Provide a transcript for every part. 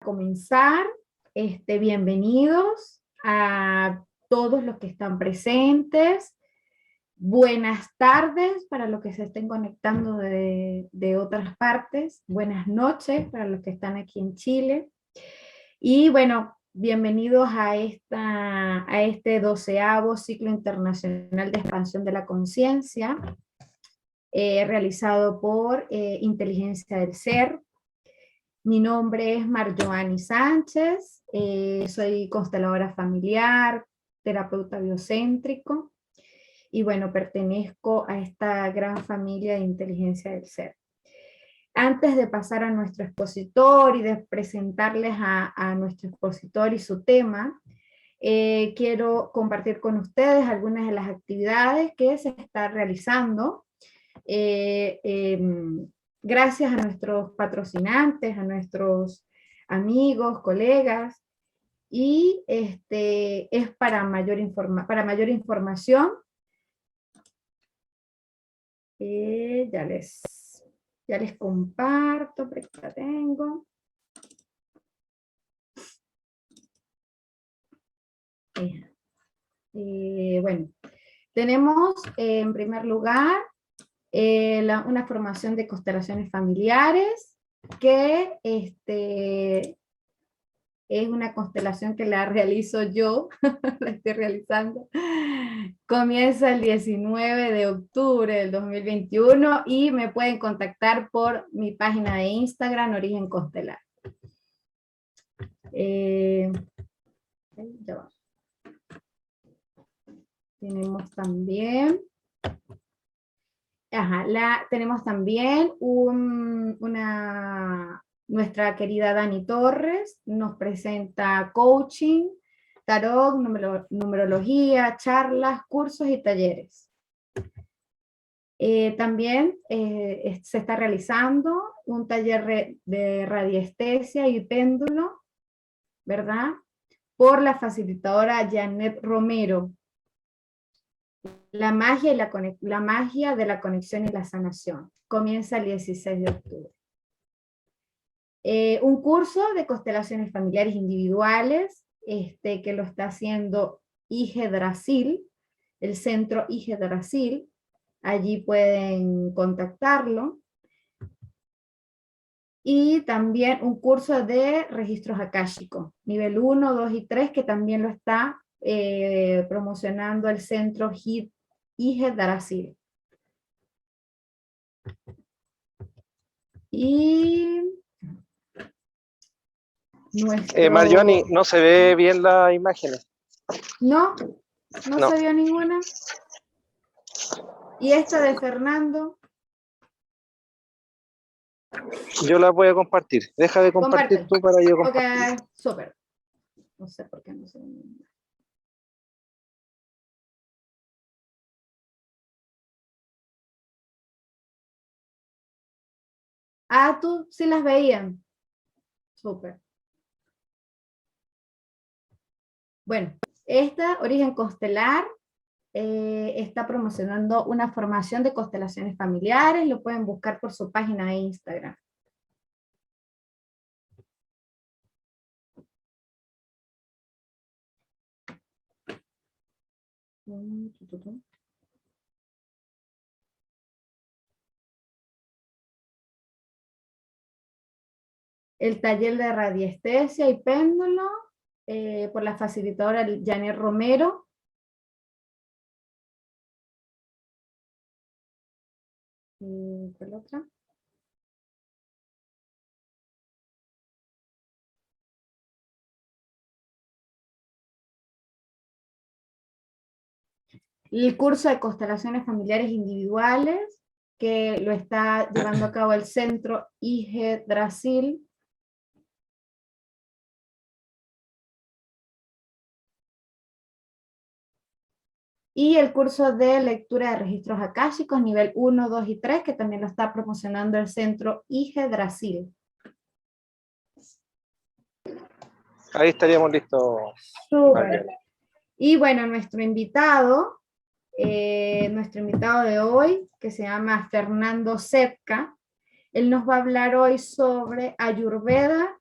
comenzar. Bienvenidos a todos los que están presentes. Buenas tardes para los que se estén conectando de otras partes. Buenas noches para los que están aquí en Chile. Y bueno, bienvenidos a este 12º ciclo internacional de expansión de la conciencia, realizado por Inteligencia del Ser. Mi nombre es Marjoani Sánchez, soy consteladora familiar, terapeuta biocéntrico, y bueno, pertenezco a esta gran familia de Inteligencia del Ser. Antes de pasar a nuestro expositor y de presentarles a nuestro expositor y su tema, quiero compartir con ustedes algunas de las actividades que se están realizando gracias a nuestros patrocinantes, a nuestros amigos, colegas, y es para mayor información. Ya les comparto, por aquí la tengo. Bueno, tenemos en primer lugar una formación de constelaciones familiares, que es una constelación que la realizo yo, la estoy realizando. Comienza el 19 de octubre del 2021 y me pueden contactar por mi página de Instagram, Origen Constelar. Ya va. Tenemos también... tenemos también nuestra querida Dani Torres, nos presenta coaching, tarot, numerología, charlas, cursos y talleres. También se está realizando un taller de radiestesia y péndulo, ¿verdad? Por la facilitadora Janet Romero. La magia de la conexión y la sanación. Comienza el 16 de octubre. Un curso de constelaciones familiares individuales, que lo está haciendo Yggdrasil, el centro Yggdrasil. Allí pueden contactarlo. Y también un curso de registros akáshicos, nivel 1, 2 y 3, que también lo está promocionando el centro Yggdrasil. Y Marjoani, no se ve bien la imagen. No se vio ninguna. ¿Y esta de Fernando? Yo la voy a compartir. Deja de compartir tú para yo compartir. Ok, súper. No sé por qué no se ve ninguna. Tú sí las veían. Súper. Bueno, esta, Origen Constelar, está promocionando una formación de constelaciones familiares. Lo pueden buscar por su página de Instagram. El taller de radiestesia y péndulo, por la facilitadora Janet Romero. ¿Cuál otra? El curso de constelaciones familiares individuales, que lo está llevando a cabo el centro Yggdrasil. Y el curso de lectura de registros akáshicos, nivel 1, 2 y 3, que también lo está promocionando el centro Yggdrasil. Ahí estaríamos listos. Súper. Y bueno, nuestro invitado de hoy, que se llama Fernando Setka, él nos va a hablar hoy sobre Ayurveda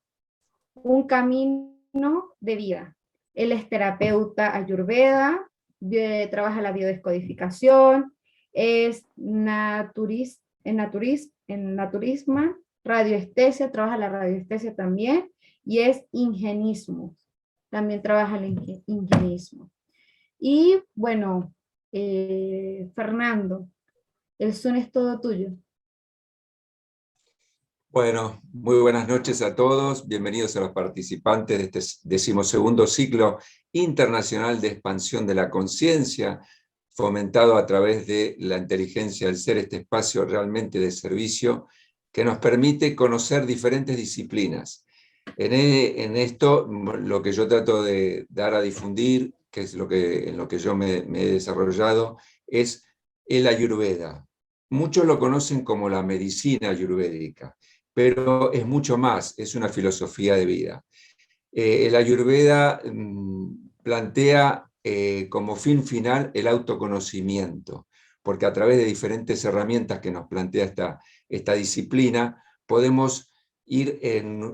un camino de vida. Él es terapeuta ayurveda, trabaja la biodescodificación, es en naturismo, radioestesia, trabaja la radioestesia también, y es ingenismo, también trabaja el ingenismo. Y bueno, Fernando, el Zoom es todo tuyo. Bueno, muy buenas noches a todos. Bienvenidos a los participantes de este 12º ciclo internacional de expansión de la conciencia, fomentado a través de la inteligencia del ser, este espacio realmente de servicio que nos permite conocer diferentes disciplinas. En esto, lo que yo trato de dar a difundir, que es en lo que yo me he desarrollado, es el Ayurveda. Muchos lo conocen como la medicina ayurvédica, pero es mucho más, es una filosofía de vida. El Ayurveda plantea como fin final el autoconocimiento, porque a través de diferentes herramientas que nos plantea esta disciplina, podemos ir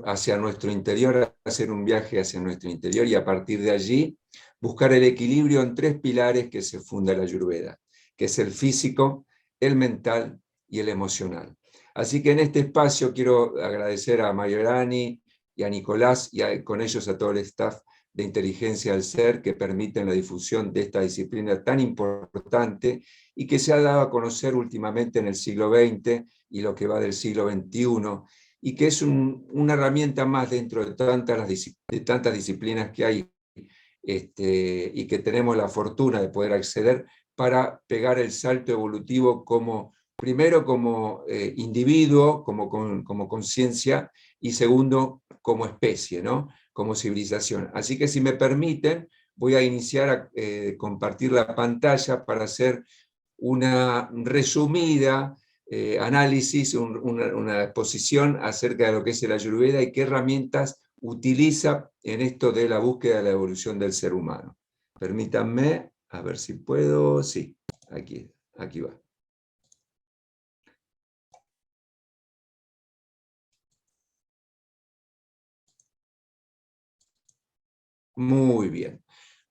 hacia nuestro interior, hacer un viaje hacia nuestro interior y a partir de allí buscar el equilibrio en 3 pilares que se funda la Ayurveda, que es el físico, el mental y el emocional. Así que en este espacio quiero agradecer a Mayorani y a Nicolás y con ellos a todo el staff de Inteligencia del Ser que permiten la difusión de esta disciplina tan importante y que se ha dado a conocer últimamente en el siglo XX y lo que va del siglo XXI, y que es una herramienta más dentro de tantas disciplinas que hay y que tenemos la fortuna de poder acceder para pegar el salto evolutivo primero como individuo, como conciencia, y segundo, como especie, ¿no? Como civilización. Así que si me permiten, voy a iniciar a compartir la pantalla para hacer una resumida análisis, una exposición acerca de lo que es el Ayurveda y qué herramientas utiliza en esto de la búsqueda de la evolución del ser humano. Permítanme, a ver si puedo, sí, aquí va. Muy bien.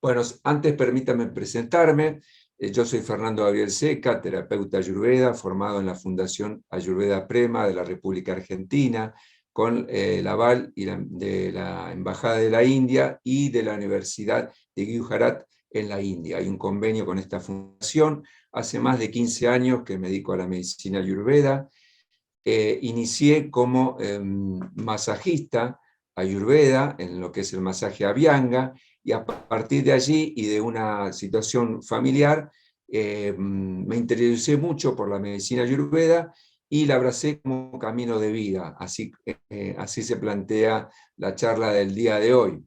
Bueno, antes permítanme presentarme. Yo soy Fernando Gabriel Seca, terapeuta ayurveda, formado en la Fundación Ayurveda Prema de la República Argentina, con el aval de la Embajada de la India y de la Universidad de Gujarat en la India. Hay un convenio con esta fundación. Hace más de 15 años que me dedico a la medicina ayurveda. Inicié como masajista ayurveda en lo que es el masaje Abhyanga, y a partir de allí y de una situación familiar me interesé mucho por la medicina ayurveda y la abracé como camino de vida. Así se plantea la charla del día de hoy.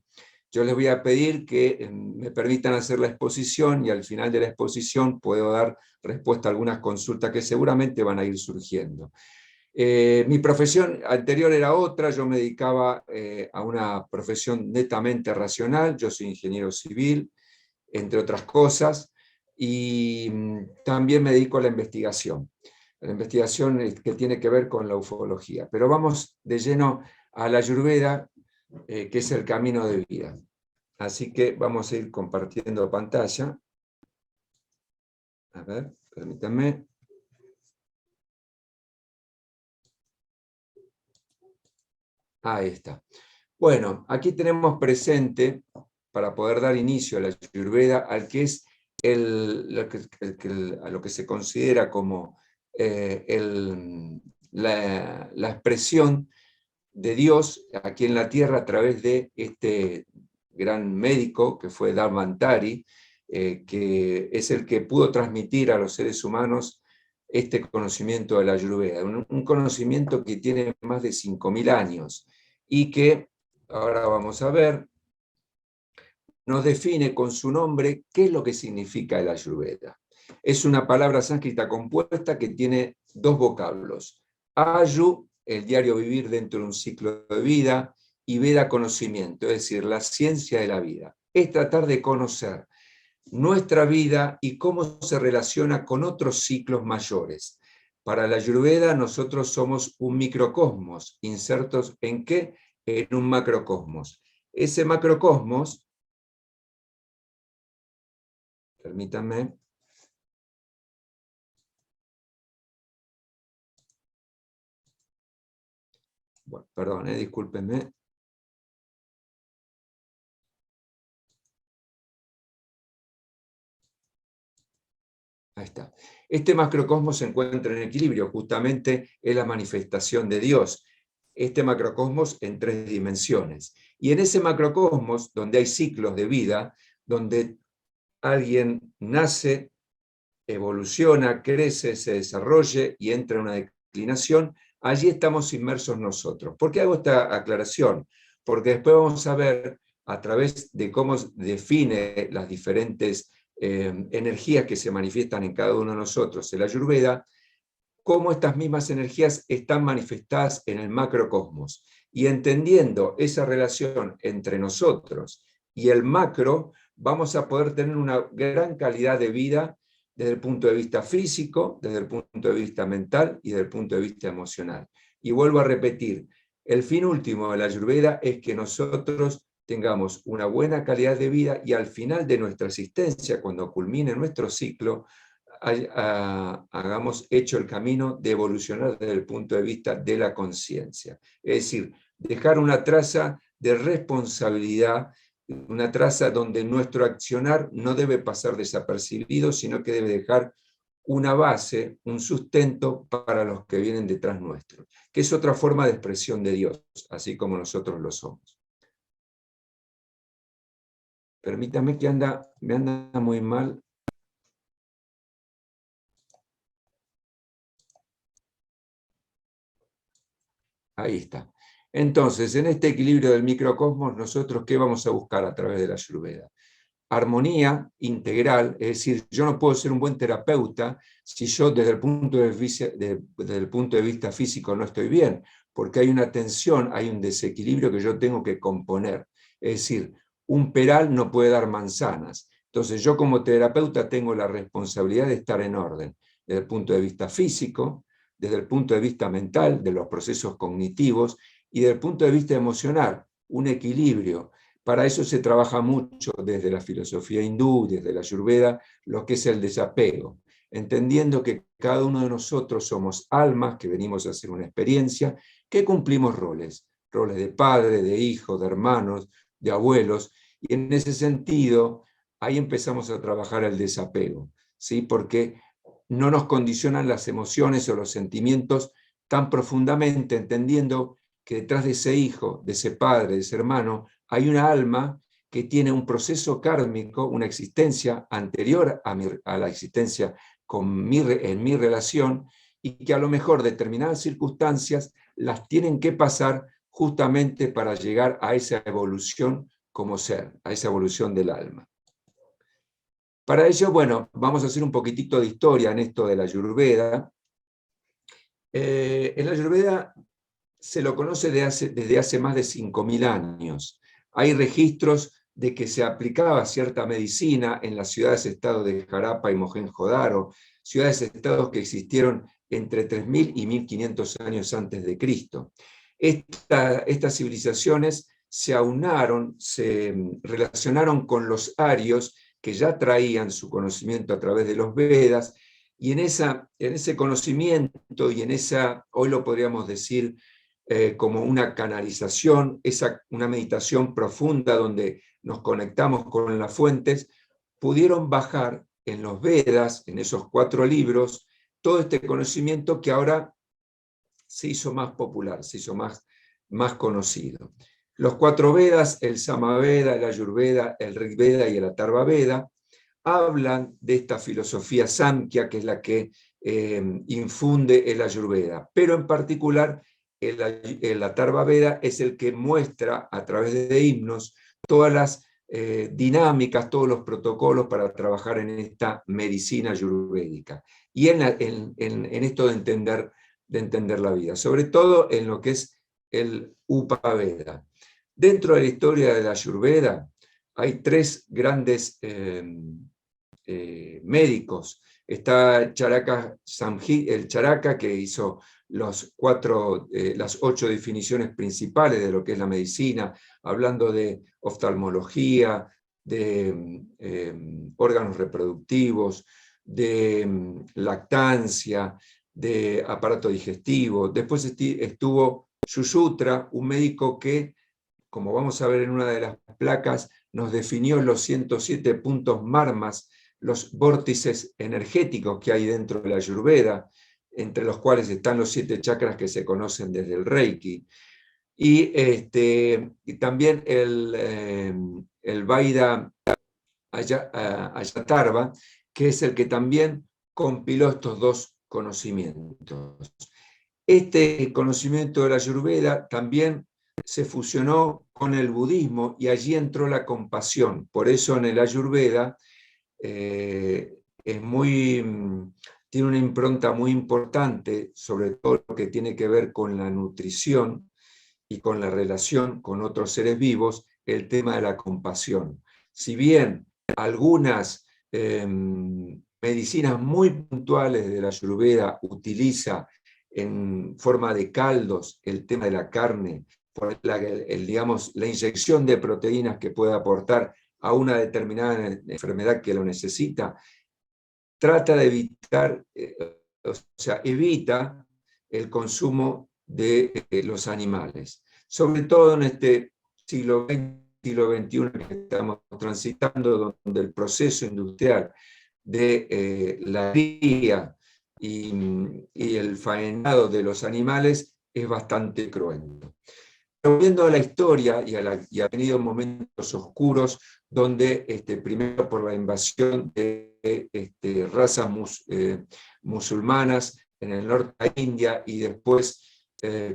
Yo les voy a pedir que me permitan hacer la exposición y al final de la exposición puedo dar respuesta a algunas consultas que seguramente van a ir surgiendo. Mi profesión anterior era otra, yo me dedicaba a una profesión netamente racional, yo soy ingeniero civil, entre otras cosas, y también me dedico a la investigación que tiene que ver con la ufología. Pero vamos de lleno a la Ayurveda, que es el camino de vida. Así que vamos a ir compartiendo pantalla. A ver, permítanme. Ahí está. Bueno, aquí tenemos presente, para poder dar inicio a la Ayurveda, al que es a lo que se considera como la expresión de Dios aquí en la tierra a través de este gran médico que fue Dharmantari, que es el que pudo transmitir a los seres humanos este conocimiento de la Ayurveda, un conocimiento que tiene más de 5.000 años y que, ahora vamos a ver, nos define con su nombre qué es lo que significa el Ayurveda. Es una palabra sánscrita compuesta que tiene 2 vocablos. Ayu, el diario vivir dentro de un ciclo de vida, y Veda, conocimiento, es decir, la ciencia de la vida. Es tratar de conocer nuestra vida y cómo se relaciona con otros ciclos mayores. Para la Ayurveda nosotros somos un microcosmos, insertos ¿en qué? en un macrocosmos. Ese macrocosmos, permítanme, bueno, perdón, discúlpenme. Ahí está. Este macrocosmos se encuentra en equilibrio, justamente es la manifestación de Dios. Este macrocosmos en 3 dimensiones. Y en ese macrocosmos, donde hay ciclos de vida, donde alguien nace, evoluciona, crece, se desarrolle y entra en una declinación, allí estamos inmersos nosotros. ¿Por qué hago esta aclaración? Porque después vamos a ver, a través de cómo define las diferentes energías que se manifiestan en cada uno de nosotros, el Ayurveda, cómo estas mismas energías están manifestadas en el macrocosmos. Y entendiendo esa relación entre nosotros y el macro, vamos a poder tener una gran calidad de vida desde el punto de vista físico, desde el punto de vista mental y desde el punto de vista emocional. Y vuelvo a repetir, el fin último de la Ayurveda es que nosotros tengamos una buena calidad de vida y al final de nuestra existencia, cuando culmine nuestro ciclo, hagamos hecho el camino de evolucionar desde el punto de vista de la conciencia. Es decir, dejar una traza de responsabilidad, una traza donde nuestro accionar no debe pasar desapercibido, sino que debe dejar una base, un sustento para los que vienen detrás nuestro, que es otra forma de expresión de Dios, así como nosotros lo somos. Permítame que me anda muy mal. Ahí está. Entonces, en este equilibrio del microcosmos, nosotros, ¿qué vamos a buscar a través de la Ayurveda? Armonía integral, es decir, yo no puedo ser un buen terapeuta si yo desde el punto de vista físico no estoy bien, porque hay una tensión, hay un desequilibrio que yo tengo que componer. Es decir, un peral no puede dar manzanas. Entonces, yo como terapeuta tengo la responsabilidad de estar en orden, desde el punto de vista físico, desde el punto de vista mental, de los procesos cognitivos, y desde el punto de vista emocional, un equilibrio. Para eso se trabaja mucho desde la filosofía hindú, desde la Ayurveda, lo que es el desapego, entendiendo que cada uno de nosotros somos almas que venimos a hacer una experiencia, que cumplimos roles de padre, de hijo, de hermanos, de abuelos, y en ese sentido, ahí empezamos a trabajar el desapego, ¿sí? Porque no nos condicionan las emociones o los sentimientos tan profundamente, entendiendo que detrás de ese hijo, de ese padre, de ese hermano, hay una alma que tiene un proceso kármico, una existencia anterior a la existencia en mi relación, y que a lo mejor determinadas circunstancias las tienen que pasar justamente para llegar a esa evolución como ser, a esa evolución del alma. Para ello, bueno, vamos a hacer un poquitito de historia en esto de la Ayurveda. En la Ayurveda se lo conoce desde hace más de 5.000 años. Hay registros de que se aplicaba cierta medicina en las ciudades-estado de Jarapa y Mohenjo-Daro, ciudades-estados que existieron entre 3.000 y 1.500 años antes de Cristo. Estas civilizaciones se aunaron, se relacionaron con los arios, que ya traían su conocimiento a través de los Vedas, y en ese conocimiento y en esa, hoy lo podríamos decir, como una canalización, una meditación profunda donde nos conectamos con las fuentes, pudieron bajar en los Vedas, en esos 4 libros, todo este conocimiento que ahora se hizo más popular, se hizo más conocido. Los 4 Vedas, el Samaveda, el Ayurveda, el Rigveda y el Atharva Veda, hablan de esta filosofía Samkhya, que es la que infunde el Ayurveda, pero en particular el Atharva Veda es el que muestra a través de himnos todas las dinámicas, todos los protocolos para trabajar en esta medicina ayurvédica y en esto de entender la vida, sobre todo en lo que es el Upaveda. Dentro de la historia de la Ayurveda hay 3 grandes médicos. Está Charaka el Charaka, que hizo las 8 definiciones principales de lo que es la medicina, hablando de oftalmología, de órganos reproductivos, de lactancia, de aparato digestivo. Después estuvo Sushruta, un médico que, como vamos a ver en una de las placas, nos definió los 107 puntos marmas, los vórtices energéticos que hay dentro de la Ayurveda, entre los cuales están los 7 chakras que se conocen desde el Reiki. Y también el Vaida Ayatarva, que es el que también compiló estos 2 conocimientos. Este conocimiento de la Ayurveda también se fusionó con el budismo y allí entró la compasión. Por eso en el Ayurveda tiene una impronta muy importante, sobre todo lo que tiene que ver con la nutrición y con la relación con otros seres vivos, el tema de la compasión. Si bien algunas medicinas muy puntuales de la Ayurveda utiliza en forma de caldos el tema de la carne, por digamos, la inyección de proteínas que puede aportar a una determinada enfermedad que lo necesita, trata de evitar, o sea, evita el consumo de los animales. Sobre todo en este siglo XX, siglo XXI que estamos transitando, donde el proceso industrial de la cría y el faenado de los animales es bastante cruento. Pero viendo la historia, y ha tenido momentos oscuros, donde primero por la invasión de razas musulmanas en el norte de India, y después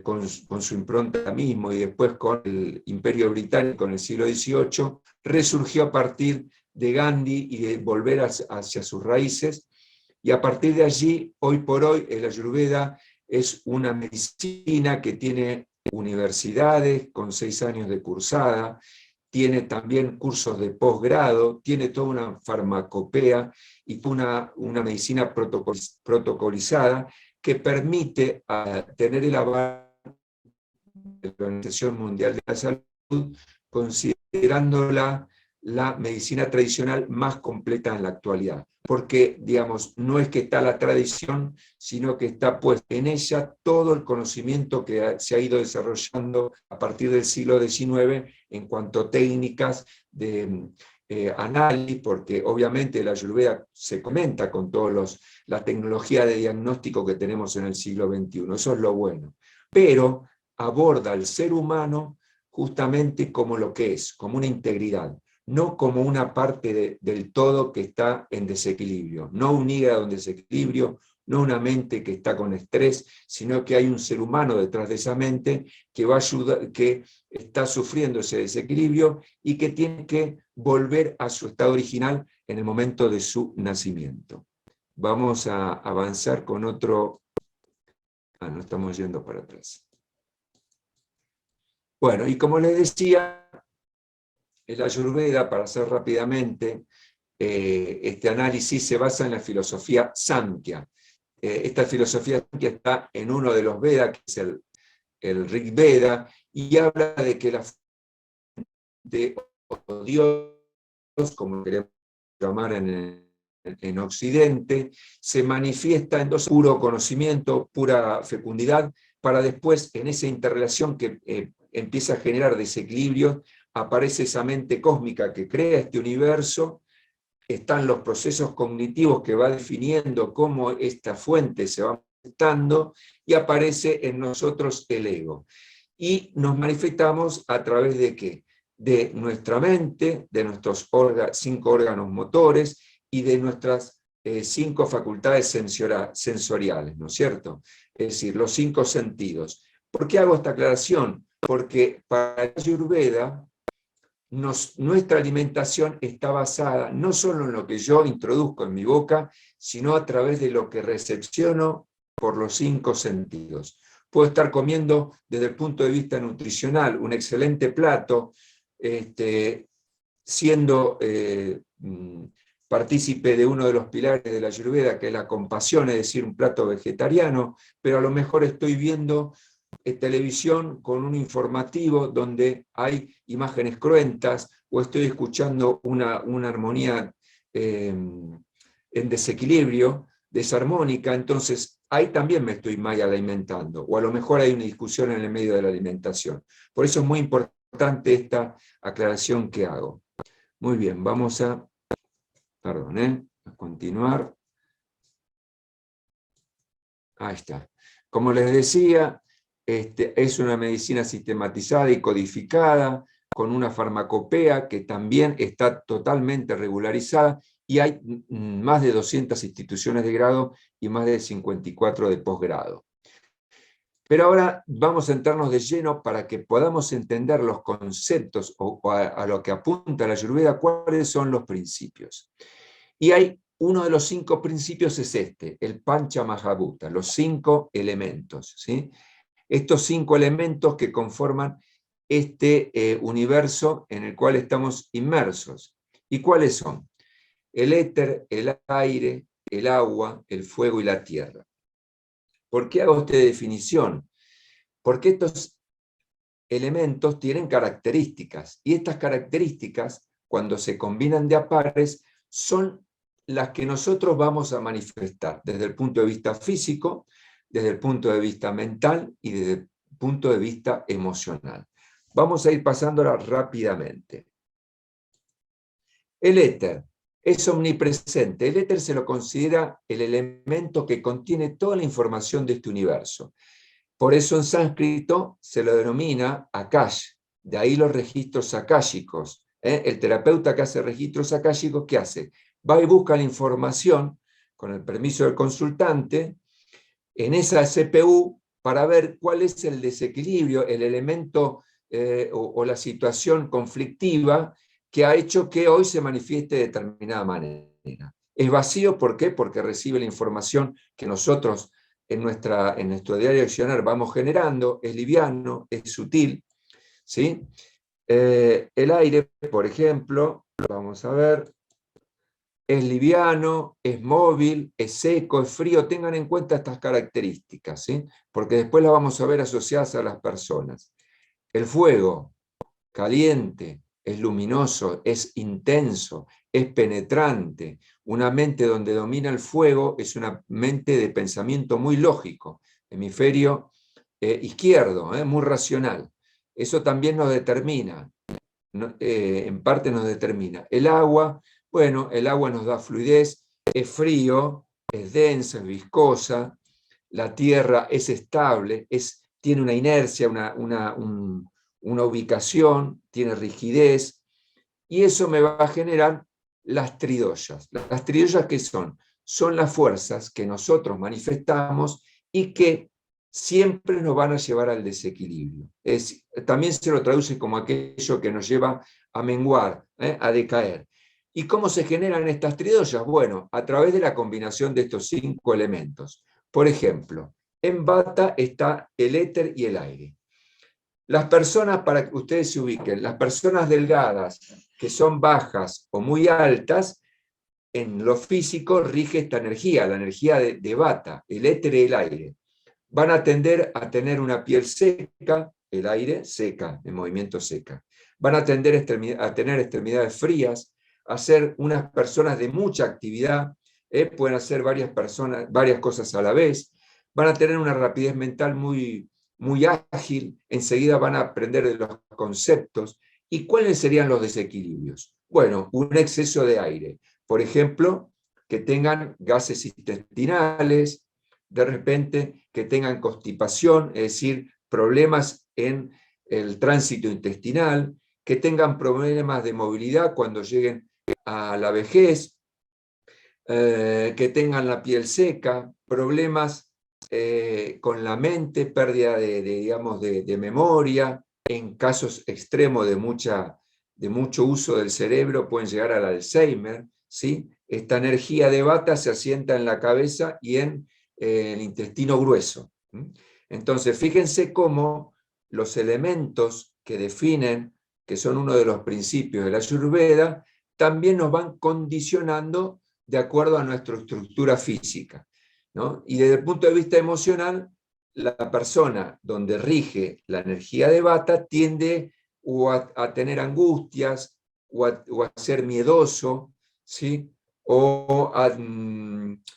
con su impronta mismo, y después con el Imperio Británico en el siglo XVIII, resurgió a partir de Gandhi y de volver hacia sus raíces, y a partir de allí, hoy por hoy, el Ayurveda es una medicina que tiene universidades con 6 años de cursada, tiene también cursos de posgrado, tiene toda una farmacopea y una medicina protocolizada que permite tener el aval de la Organización Mundial de la Salud, considerándola la medicina tradicional más completa en la actualidad. Porque, digamos, no es que está la tradición, sino que está puesto en ella todo el conocimiento que se ha ido desarrollando a partir del siglo XIX en cuanto a técnicas de análisis, porque obviamente la Ayurveda se comenta con toda la tecnología de diagnóstico que tenemos en el siglo XXI. Eso es lo bueno. Pero aborda al ser humano justamente como lo que es, como una integridad, no como una parte del todo que está en desequilibrio, no un hígado en desequilibrio, no una mente que está con estrés, sino que hay un ser humano detrás de esa mente que va a ayudar, que está sufriendo ese desequilibrio y que tiene que volver a su estado original en el momento de su nacimiento. Vamos a avanzar con otro. No estamos yendo para atrás. Bueno, y como les decía, el Ayurveda, para hacer rápidamente este análisis, se basa en la filosofía Samkhya. Esta filosofía Samkhya está en uno de los Vedas, que es el Rig Veda, y habla de que la de Dios, como queremos llamar en Occidente, se manifiesta en 2: puro conocimiento, pura fecundidad, para después, en esa interrelación que empieza a generar desequilibrio, aparece esa mente cósmica que crea este universo, están los procesos cognitivos que va definiendo cómo esta fuente se va manifestando, y aparece en nosotros el ego. Y nos manifestamos a través de ¿qué? De nuestra mente, de nuestros 5 órganos motores y de nuestras 5 facultades sensoriales, ¿no es cierto? Es decir, los 5 sentidos. ¿Por qué hago esta aclaración? Porque para la Ayurveda, nuestra alimentación está basada no solo en lo que yo introduzco en mi boca, sino a través de lo que recepciono por los 5 sentidos. Puedo estar comiendo desde el punto de vista nutricional un excelente plato, siendo partícipe de uno de los pilares de la Ayurveda, que es la compasión, es decir, un plato vegetariano, pero a lo mejor estoy viendo televisión con un informativo donde hay imágenes cruentas, o estoy escuchando una armonía en desequilibrio, desarmónica, entonces ahí también me estoy mal alimentando, o a lo mejor hay una discusión en el medio de la alimentación. Por eso es muy importante esta aclaración que hago. Muy bien, vamos a continuar. Ahí está. Como les decía, es una medicina sistematizada y codificada, con una farmacopea que también está totalmente regularizada, y hay más de 200 instituciones de grado y más de 54 de posgrado. Pero ahora vamos a entrarnos de lleno para que podamos entender los conceptos o a lo que apunta la Ayurveda, cuáles son los principios. Y hay uno de los 5 principios es el Pancha Mahabhuta, los 5 elementos, ¿sí? Estos 5 elementos que conforman este universo en el cual estamos inmersos. ¿Y cuáles son? El éter, el aire, el agua, el fuego y la tierra. ¿Por qué hago esta definición? Porque estos elementos tienen características, y estas características, cuando se combinan de a pares, son las que nosotros vamos a manifestar desde el punto de vista físico, desde el punto de vista mental y desde el punto de vista emocional. Vamos a ir pasándola rápidamente. El éter es omnipresente. El éter se lo considera el elemento que contiene toda la información de este universo. Por eso en sánscrito se lo denomina Akash, de ahí los registros akáshicos. El terapeuta que hace registros akáshicos, ¿qué hace? Va y busca la información, con el permiso del consultante, en esa CPU para ver cuál es el desequilibrio, el elemento o la situación conflictiva que ha hecho que hoy se manifieste de determinada manera. Es vacío, ¿por qué? Porque recibe la información que nosotros en nuestro diario accionar vamos generando, es liviano, es sutil, ¿sí? El aire, por ejemplo, vamos a ver, es liviano, es móvil, es seco, es frío. Tengan en cuenta estas características, ¿sí? Porque después las vamos a ver asociadas a las personas. El fuego, caliente, es luminoso, es intenso, es penetrante. Una mente donde domina el fuego es una mente de pensamiento muy lógico, hemisferio izquierdo, muy racional. Eso también nos determina, en parte nos determina. El agua, bueno, el agua nos da fluidez, es frío, es densa, es viscosa. La tierra es estable, tiene una inercia, una ubicación, tiene rigidez, y eso me va a generar las tridoyas. Las tridoyas, ¿qué son? Son las fuerzas que nosotros manifestamos y que siempre nos van a llevar al desequilibrio. También se lo traduce como aquello que nos lleva a menguar, a decaer. ¿Y cómo se generan estas tridoyas? Bueno, a través de la combinación de estos 5 elementos. Por ejemplo, en Vata está el éter y el aire. Las personas, para que ustedes se ubiquen, las personas delgadas, que son bajas o muy altas, en lo físico rige esta energía, la energía de Vata, el éter y el aire. Van a tender a tener una piel seca, el aire seca, en movimiento seca. Van a tender a tener extremidades frías, a ser unas personas de mucha actividad, pueden hacer varias cosas a la vez, van a tener una rapidez mental muy ágil, enseguida van a aprender de los conceptos. ¿Y cuáles serían los desequilibrios? Bueno, un exceso de aire. Por ejemplo, que tengan gases intestinales, de repente que tengan constipación, es decir, problemas en el tránsito intestinal, que tengan problemas de movilidad cuando lleguen a la vejez, que tengan la piel seca, problemas con la mente, pérdida de memoria, en casos extremos de mucho uso del cerebro pueden llegar al Alzheimer, ¿sí? Esta energía de Vata se asienta en la cabeza y en el intestino grueso. Entonces, fíjense cómo los elementos que definen, que son uno de los principios de la Ayurveda, también nos van condicionando de acuerdo a nuestra estructura física, ¿no? Y desde el punto de vista emocional, la persona donde rige la energía de Vata tiende a tener angustias, o a ser miedoso, ¿sí? O a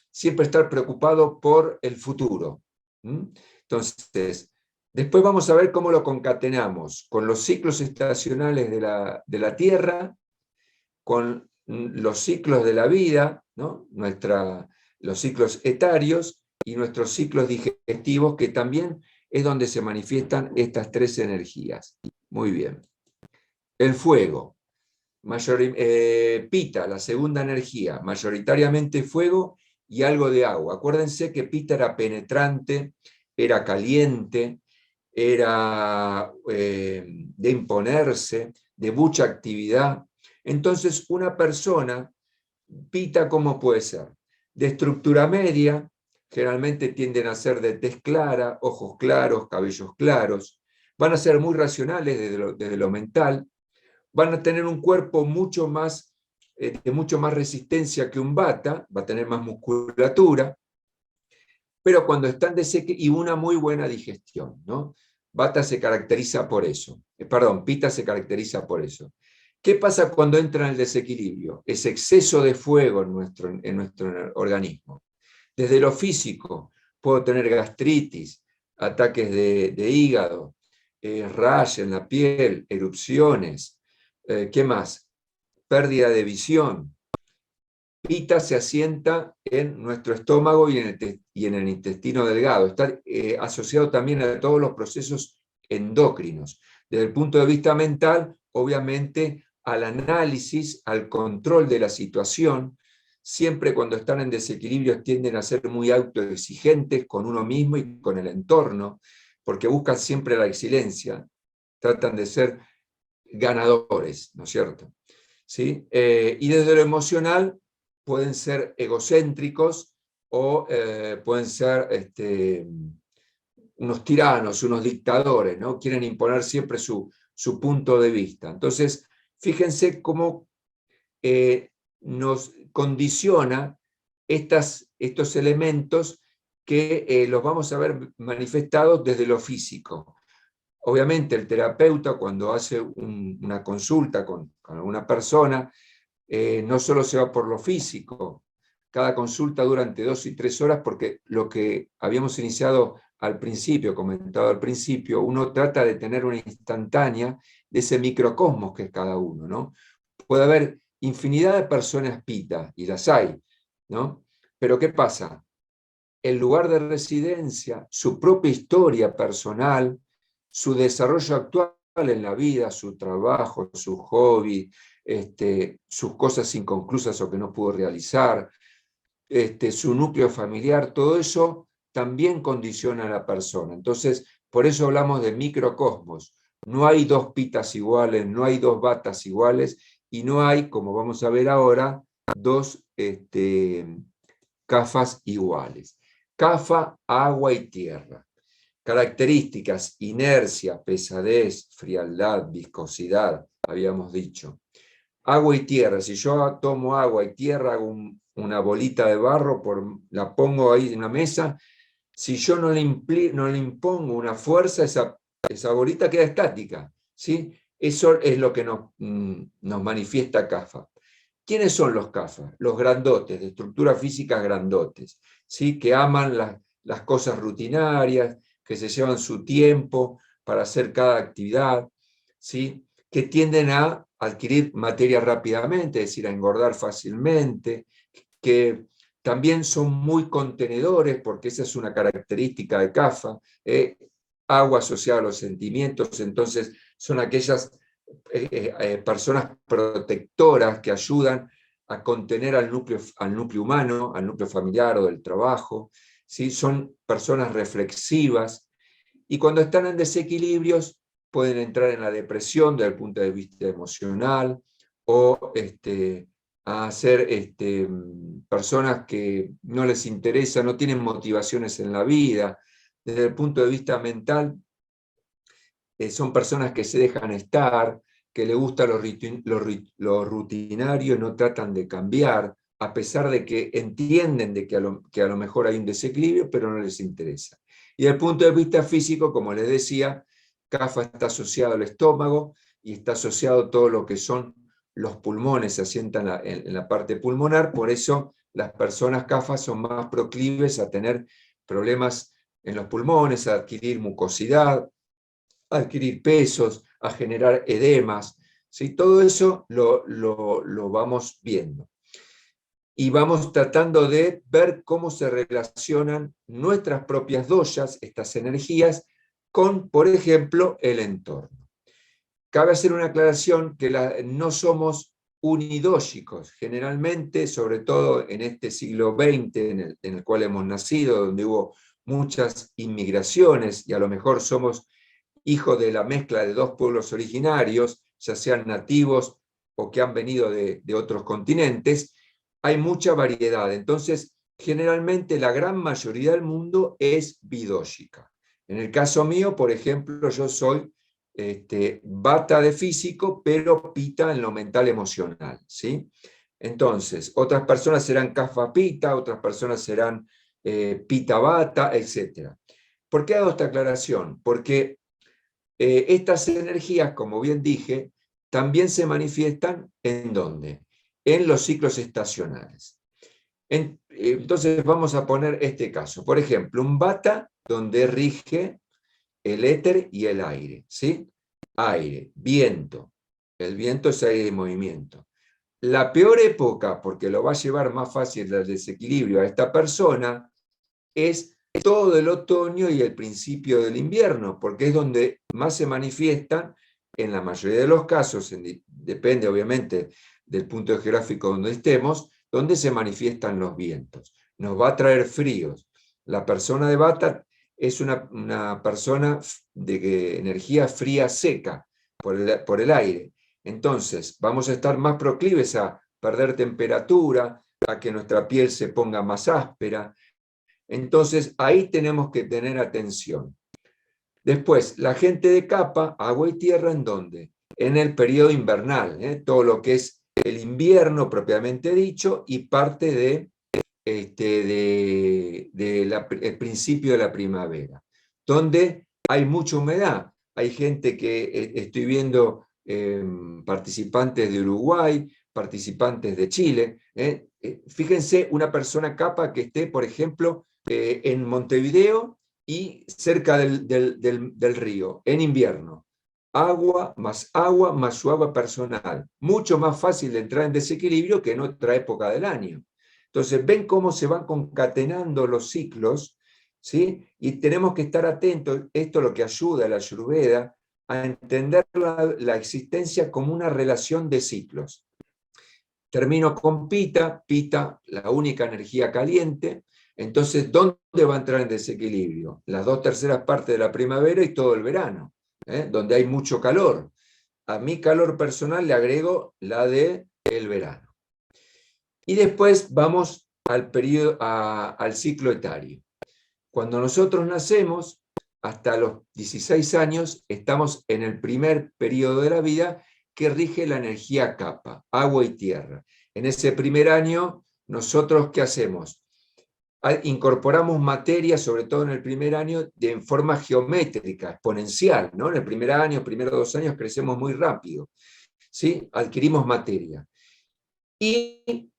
siempre estar preocupado por el futuro. Entonces, después vamos a ver cómo lo concatenamos con los ciclos estacionales de la Tierra, con los ciclos de la vida, ¿no? Los ciclos etarios y nuestros ciclos digestivos, que también es donde se manifiestan estas tres energías. Muy bien. El fuego. Pita, la segunda energía, mayoritariamente fuego y algo de agua. Acuérdense que Pita era penetrante, era caliente, era de imponerse, de mucha actividad. Entonces, una persona, Pita, ¿cómo puede ser? De estructura media, generalmente tienden a ser de tez clara, ojos claros, cabellos claros, van a ser muy racionales desde lo mental, van a tener un cuerpo de mucho más resistencia que un Vata, va a tener más musculatura, pero cuando están y una muy buena digestión, ¿no? Vata se caracteriza por eso, Pita se caracteriza por eso. ¿Qué pasa cuando entra en el desequilibrio? Es exceso de fuego en nuestro organismo. Desde lo físico, puedo tener gastritis, ataques de hígado, rash en la piel, erupciones, ¿qué más? Pérdida de visión. Pita se asienta en nuestro estómago y en el intestino delgado. Está asociado también a todos los procesos endócrinos. Desde el punto de vista mental, obviamente, al análisis, al control de la situación. Siempre cuando están en desequilibrio tienden a ser muy autoexigentes con uno mismo y con el entorno, porque buscan siempre la excelencia. Tratan de ser ganadores, ¿no es cierto? ¿Sí? Y desde lo emocional pueden ser egocéntricos o pueden ser unos tiranos, unos dictadores, ¿no? Quieren imponer siempre su punto de vista. Entonces, fíjense cómo nos condiciona estos elementos que los vamos a ver manifestados desde lo físico. Obviamente el terapeuta cuando hace una consulta con alguna persona, no solo se va por lo físico, cada consulta dura entre 2 y 3 horas porque lo que habíamos iniciado al principio, comentado al principio, uno trata de tener una instantánea de ese microcosmos que es cada uno, ¿no? Puede haber infinidad de personas Pita, y las hay, ¿no? Pero ¿qué pasa? El lugar de residencia, su propia historia personal, su desarrollo actual en la vida, su trabajo, su hobby, sus cosas inconclusas o que no pudo realizar, su núcleo familiar, todo eso también condiciona a la persona. Entonces, por eso hablamos de microcosmos. No hay dos Pitas iguales, no hay dos Vatas iguales, y no hay, como vamos a ver ahora, dos Kafas iguales. Kafa, agua y tierra. Características: inercia, pesadez, frialdad, viscosidad, habíamos dicho. Agua y tierra. Si yo tomo agua y tierra, hago una bolita de barro, la pongo ahí en una mesa. Si yo no le impongo una fuerza, esa bolita queda estática, ¿sí? Eso es lo que nos manifiesta Kafa. ¿Quiénes son los Kafa? Los grandotes, de estructura física grandotes, ¿sí? Que aman las cosas rutinarias, que se llevan su tiempo para hacer cada actividad, ¿sí? Que tienden a adquirir materia rápidamente, es decir, a engordar fácilmente, que también son muy contenedores, porque esa es una característica de Kafa, agua asociada a los sentimientos, entonces son aquellas personas protectoras que ayudan a contener al núcleo humano, al núcleo familiar o del trabajo, ¿sí? Son personas reflexivas, y cuando están en desequilibrios pueden entrar en la depresión desde el punto de vista emocional, o a ser personas que no les interesa, no tienen motivaciones en la vida. Desde el punto de vista mental, son personas que se dejan estar, que le gusta lo rutinario y no tratan de cambiar, a pesar de que entienden de que a lo mejor hay un desequilibrio, pero no les interesa. Y desde el punto de vista físico, como les decía, CAFA está asociado al estómago y está asociado a todo lo que son los pulmones, se asientan en la parte pulmonar, por eso las personas CAFA son más proclives a tener problemas en los pulmones, a adquirir mucosidad, a adquirir pesos, a generar edemas, ¿sí? Todo eso lo vamos viendo. Y vamos tratando de ver cómo se relacionan nuestras propias doshas, estas energías, con, por ejemplo, el entorno. Cabe hacer una aclaración que no somos unidóxicos. Generalmente, sobre todo en este siglo XX en el cual hemos nacido, donde hubo muchas inmigraciones y a lo mejor somos hijos de la mezcla de dos pueblos originarios, ya sean nativos o que han venido de otros continentes, hay mucha variedad. Entonces, generalmente la gran mayoría del mundo es bidóxica. En el caso mío, por ejemplo, yo soy Vata de físico, pero Pita en lo mental emocional, ¿sí? Entonces, otras personas serán Kapha Pita, otras personas serán Pita Vata, etc. ¿Por qué hago esta aclaración? Porque estas energías, como bien dije, también se manifiestan ¿en dónde? En los ciclos estacionales. Entonces vamos a poner este caso. Por ejemplo, un Vata donde rige el éter y el aire, ¿sí? Aire, viento. El viento es aire de movimiento. La peor época, porque lo va a llevar más fácil al desequilibrio a esta persona, es todo el otoño y el principio del invierno, porque es donde más se manifiestan, en la mayoría de los casos, depende obviamente del punto geográfico donde estemos, donde se manifiestan los vientos. Nos va a traer fríos. La persona de Vata es una persona de energía fría seca por el aire. Entonces, vamos a estar más proclives a perder temperatura, a que nuestra piel se ponga más áspera. Entonces, ahí tenemos que tener atención. Después, la gente de Kapha, agua y tierra, ¿en dónde? En el periodo invernal, todo lo que es el invierno propiamente dicho y parte el principio de la primavera, donde hay mucha humedad. Hay gente que estoy viendo participantes de Uruguay, participantes de Chile. Fíjense una persona Kapha que esté, por ejemplo, en Montevideo y cerca del río, en invierno. Agua más su agua personal. Mucho más fácil de entrar en desequilibrio que en otra época del año. Entonces, ven cómo se van concatenando los ciclos, ¿sí? Y tenemos que estar atentos. Esto es lo que ayuda a la Ayurveda a entender la existencia como una relación de ciclos. Termino con Pita, la única energía caliente. Entonces, ¿dónde va a entrar en desequilibrio? Las 2/3 partes de la primavera y todo el verano, donde hay mucho calor. A mi calor personal le agrego la del verano. Y después vamos al ciclo etario. Cuando nosotros nacemos, hasta los 16 años, estamos en el primer periodo de la vida que rige la energía Kapha, agua y tierra. En ese primer año, nosotros, ¿qué hacemos? Incorporamos materia, sobre todo en el primer año, en forma geométrica, exponencial, ¿no? En el primer año, primeros 2 años, crecemos muy rápido, ¿sí? Adquirimos materia. Y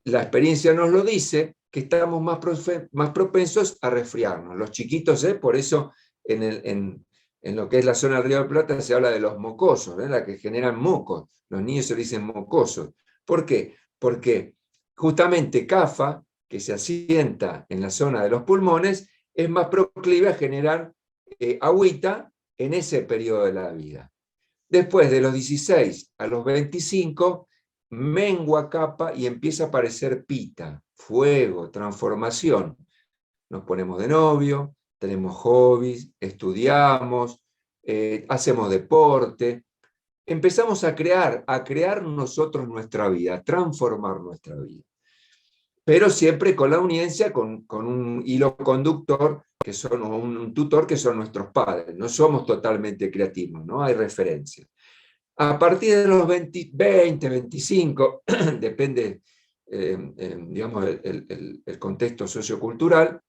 la experiencia nos lo dice, que estamos más propensos a resfriarnos. Los chiquitos, por eso en lo que es la zona del Río de la Plata se habla de los mocosos, la que generan mocos. Los niños se dicen mocosos. ¿Por qué? Porque justamente Kapha, que se asienta en la zona de los pulmones, es más proclive a generar agüita en ese periodo de la vida. Después de los 16 a los 25, mengua Kapha y empieza a aparecer Pita, fuego, transformación. Nos ponemos de novio, tenemos hobbies, estudiamos, hacemos deporte, empezamos a crear nosotros nuestra vida, a transformar nuestra vida. Pero siempre con la uniencia, con un hilo conductor, un tutor que son nuestros padres. No somos totalmente creativos, ¿no? Hay referencias. A partir de los 20, 25, depende, digamos, el contexto sociocultural,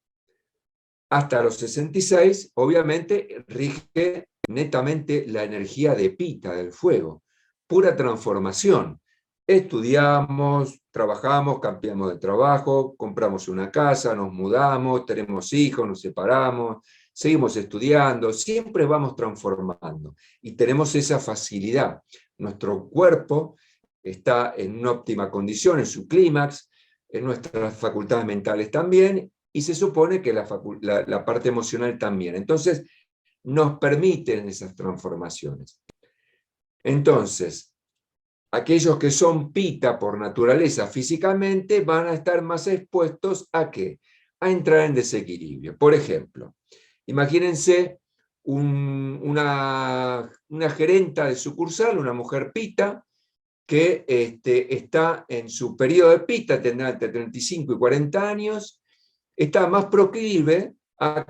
hasta los 66, obviamente, rige netamente la energía de Pita, del fuego, pura transformación. Estudiamos, trabajamos, cambiamos de trabajo, compramos una casa, nos mudamos, tenemos hijos, nos separamos, seguimos estudiando, siempre vamos transformando y tenemos esa facilidad. Nuestro cuerpo está en una óptima condición, en su clímax, en nuestras facultades mentales también, y se supone que la parte emocional también. Entonces, nos permiten esas transformaciones. Entonces, aquellos que son Pita por naturaleza físicamente van a estar más expuestos ¿a qué? A entrar en desequilibrio. Por ejemplo, imagínense una gerenta de sucursal, una mujer Pita, que está en su periodo de Pita, tendrá entre 35 y 40 años, está más proclive a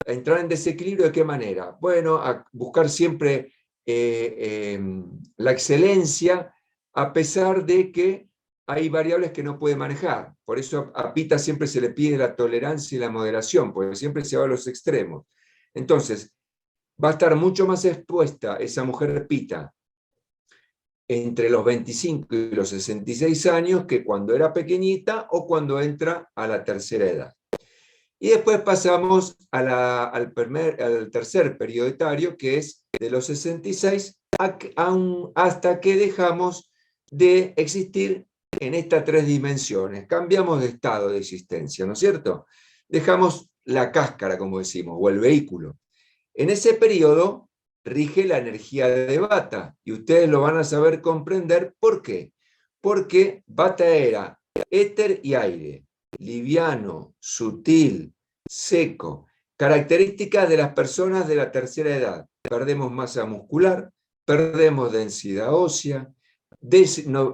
entrar en desequilibrio. ¿De qué manera? Bueno, a buscar siempre la excelencia, a pesar de que hay variables que no puede manejar. Por eso a Pita siempre se le pide la tolerancia y la moderación, porque siempre se va a los extremos. Entonces, va a estar mucho más expuesta esa mujer Pita entre los 25 y los 66 años que cuando era pequeñita o cuando entra a la tercera edad. Y después pasamos al tercer periodo etario, que es de los 66 hasta que dejamos de existir en estas tres dimensiones. Cambiamos de estado de existencia, ¿no es cierto? Dejamos la cáscara, como decimos, o el vehículo. En ese periodo rige la energía de Vata, y ustedes lo van a saber comprender. ¿Por qué? Porque Vata era éter y aire, liviano, sutil, seco, características de las personas de la tercera edad. Perdemos masa muscular, perdemos densidad ósea,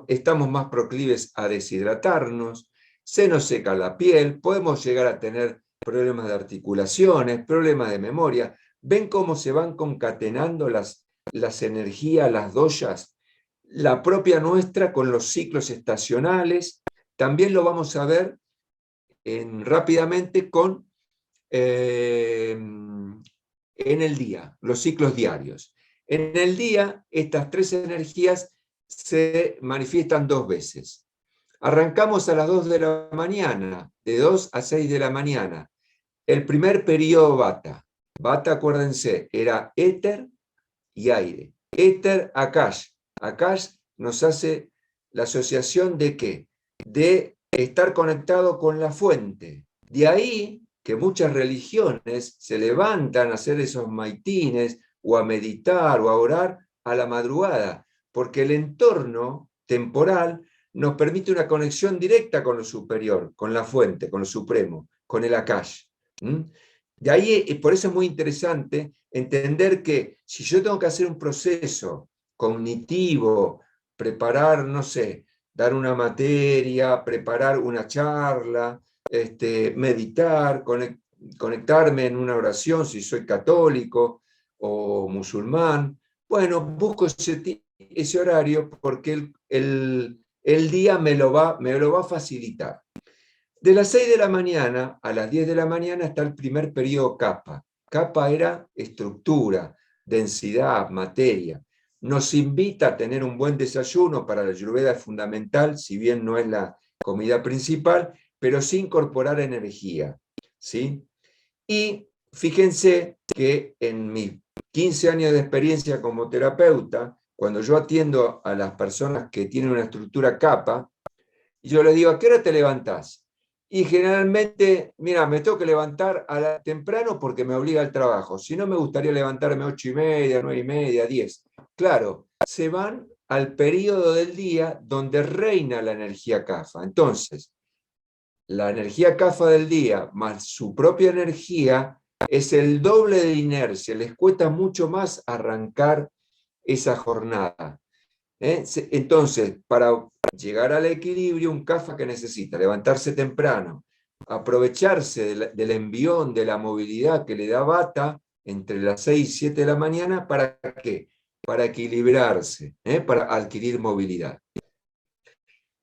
estamos más proclives a deshidratarnos, se nos seca la piel, podemos llegar a tener problemas de articulaciones, problemas de memoria. ¿Ven cómo se van concatenando las energías, las doyas? La propia nuestra con los ciclos estacionales. También lo vamos a ver rápidamente en el día, los ciclos diarios. En el día, estas tres energías se manifiestan dos veces. Arrancamos a las 2 de la mañana, de 2 a 6 de la mañana. El primer periodo Vata. Vata, acuérdense, era éter y aire. Éter, Akash. Akash nos hace la asociación de ¿qué? De estar conectado con la fuente. De ahí que muchas religiones se levantan a hacer esos maitines, o a meditar, o a orar a la madrugada, porque el entorno temporal nos permite una conexión directa con lo superior, con la fuente, con lo supremo, con el Akash. De ahí, por eso es muy interesante entender que si yo tengo que hacer un proceso cognitivo, preparar, no sé, dar una materia, preparar una charla, meditar, conectarme en una oración si soy católico o musulmán, bueno, busco ese horario porque el día me lo va a facilitar. De las 6 de la mañana a las 10 de la mañana está el primer periodo Kapha. Kapha era estructura, densidad, materia. Nos invita a tener un buen desayuno. Para la Ayurveda es fundamental, si bien no es la comida principal, pero sí incorporar energía, ¿sí? Y fíjense que en mis 15 años de experiencia como terapeuta, cuando yo atiendo a las personas que tienen una estructura Kapha, yo les digo, ¿a qué hora te levantás? Y generalmente, mira, me tengo que levantar temprano porque me obliga al trabajo. Si no, me gustaría levantarme 8:30, 9:30, 10. Claro, se van al periodo del día donde reina la energía Kapha. Entonces, la energía Kapha del día más su propia energía es el doble de inercia. Les cuesta mucho más arrancar esa jornada. Entonces, para llegar al equilibrio, un Kapha que necesita levantarse temprano, aprovecharse del envión, de la movilidad que le da Vata entre las 6 y 7 de la mañana. ¿Para qué? para equilibrarse, para adquirir movilidad.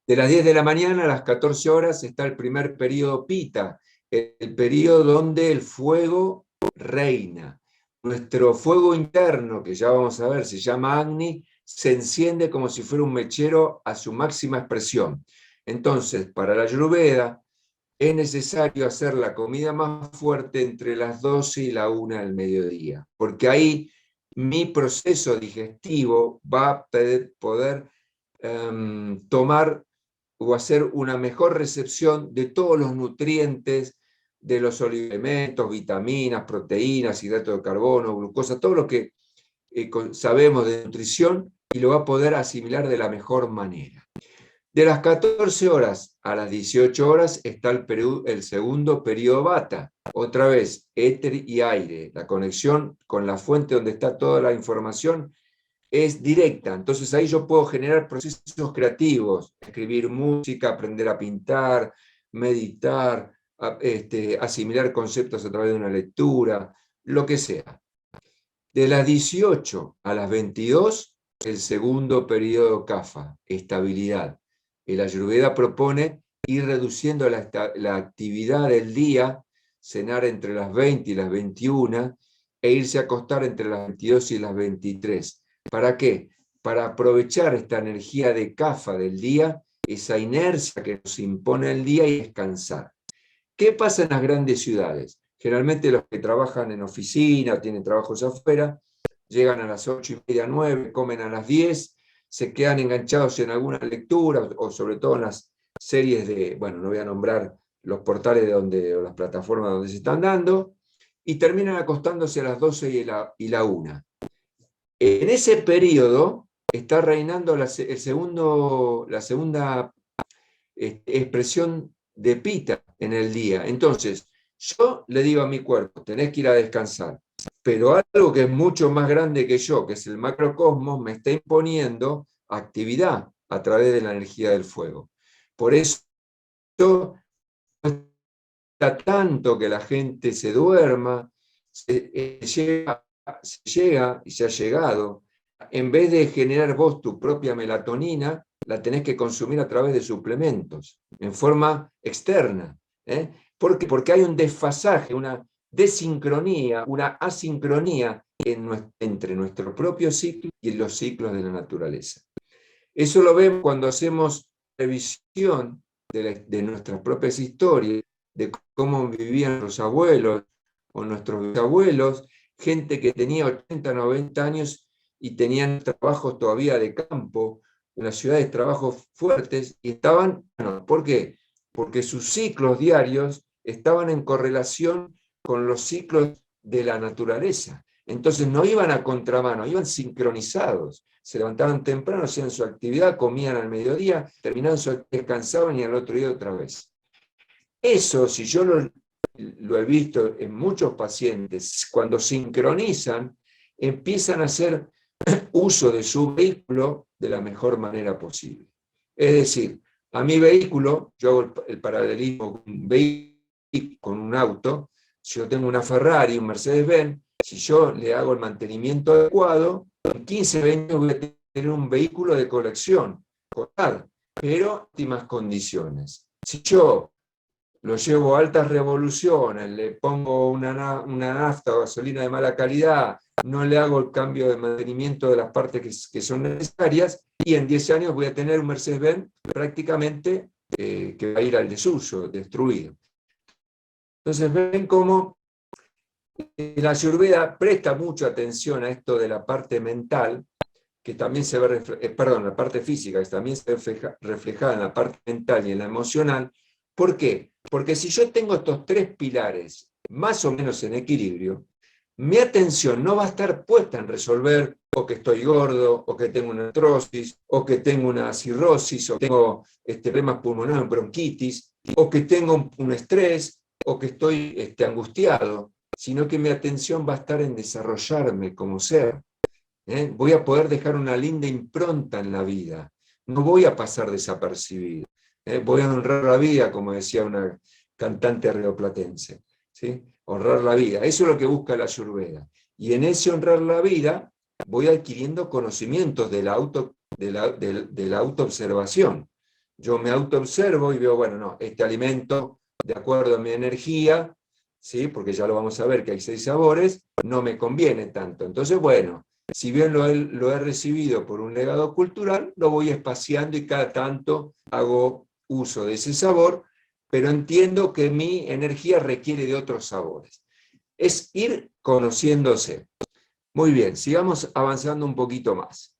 De las 10 de la mañana a las 14 horas está el primer periodo Pita, el periodo donde el fuego reina. Nuestro fuego interno, que ya vamos a ver, se llama Agni, se enciende como si fuera un mechero a su máxima expresión. Entonces, para la Ayurveda, es necesario hacer la comida más fuerte entre las 12 y la 1 del mediodía, porque ahí mi proceso digestivo va a poder tomar o hacer una mejor recepción de todos los nutrientes, de los oligoelementos, vitaminas, proteínas, hidratos de carbono, glucosa, todo lo que sabemos de nutrición, y lo va a poder asimilar de la mejor manera. De las 14 horas a las 18 horas está el segundo periodo Vata. Otra vez, éter y aire. La conexión con la fuente donde está toda la información es directa. Entonces ahí yo puedo generar procesos creativos, escribir música, aprender a pintar, meditar, asimilar conceptos a través de una lectura, lo que sea. De las 18 a las 22, el segundo periodo Kapha, estabilidad. El Ayurveda propone ir reduciendo la actividad del día, cenar entre las 20 y las 21, e irse a acostar entre las 22 y las 23. ¿Para qué? Para aprovechar esta energía de Kapha del día, esa inercia que nos impone el día, y descansar. ¿Qué pasa en las grandes ciudades? Generalmente los que trabajan en oficina, tienen trabajos afuera, llegan a las 8:30, 9, comen a las 10, se quedan enganchados en alguna lectura, o sobre todo en las series de, bueno, no voy a nombrar los portales o las plataformas donde se están dando, y terminan acostándose a las 12 y la 1. En ese periodo está reinando la segunda expresión de Pita en el día. Entonces, yo le digo a mi cuerpo, tenés que ir a descansar, pero algo que es mucho más grande que yo, que es el macrocosmos, me está imponiendo actividad a través de la energía del fuego. Por eso está tanto que la gente se duerma, se llega y se ha llegado, en vez de generar vos tu propia melatonina, la tenés que consumir a través de suplementos, en forma externa. ¿Por qué? Porque hay un desfasaje, una desincronía, una asincronía entre nuestro propio ciclo y los ciclos de la naturaleza. Eso lo vemos cuando hacemos revisión de nuestras propias historias, de cómo vivían los abuelos o nuestros bisabuelos, gente que tenía 80, 90 años y tenían trabajos todavía de campo, en las ciudades trabajos fuertes, y estaban, ¿por qué? Porque sus ciclos diarios estaban en correlación con los ciclos de la naturaleza. Entonces no iban a contramano, iban sincronizados. Se levantaban temprano, hacían su actividad, comían al mediodía, terminaban su actividad, descansaban y al otro día otra vez. Eso, si yo lo he visto en muchos pacientes, cuando sincronizan, empiezan a hacer uso de su vehículo de la mejor manera posible. Es decir, a mi vehículo, yo hago el paralelismo con un vehículo, con un auto. Si yo tengo una Ferrari, un Mercedes-Benz, si yo le hago el mantenimiento adecuado, en 15, 20 voy a tener un vehículo de colección, pero en óptimas condiciones. Si yo lo llevo a altas revoluciones, le pongo una nafta o gasolina de mala calidad, no le hago el cambio de mantenimiento de las partes que son necesarias, y en 10 años voy a tener un Mercedes-Benz prácticamente que va a ir al desuso, destruido. Entonces ven cómo la Ayurveda presta mucha atención a esto de la parte mental, que también se ve, la parte física, que también se ve reflejada en la parte mental y en la emocional. ¿Por qué? Porque si yo tengo estos tres pilares más o menos en equilibrio, mi atención no va a estar puesta en resolver o que estoy gordo, o que tengo una artrosis, o que tengo una cirrosis, o que tengo problemas pulmonares, bronquitis, o que tengo un estrés, o que estoy angustiado, sino que mi atención va a estar en desarrollarme como ser. Voy a poder dejar una linda impronta en la vida. No voy a pasar desapercibido. Voy a honrar la vida, como decía una cantante rioplatense. ¿Sí? Honrar la vida. Eso es lo que busca la Ayurveda. Y en ese honrar la vida voy adquiriendo conocimientos de la autoobservación. Yo me autoobservo y veo, bueno, no, este alimento, de acuerdo a mi energía, ¿sí? Porque ya lo vamos a ver que hay 6 sabores, no me conviene tanto. Entonces, bueno, si bien lo he recibido por un legado cultural, lo voy espaciando y cada tanto hago uso de ese sabor, pero entiendo que mi energía requiere de otros sabores. Es ir conociéndose. Muy bien, sigamos avanzando un poquito más.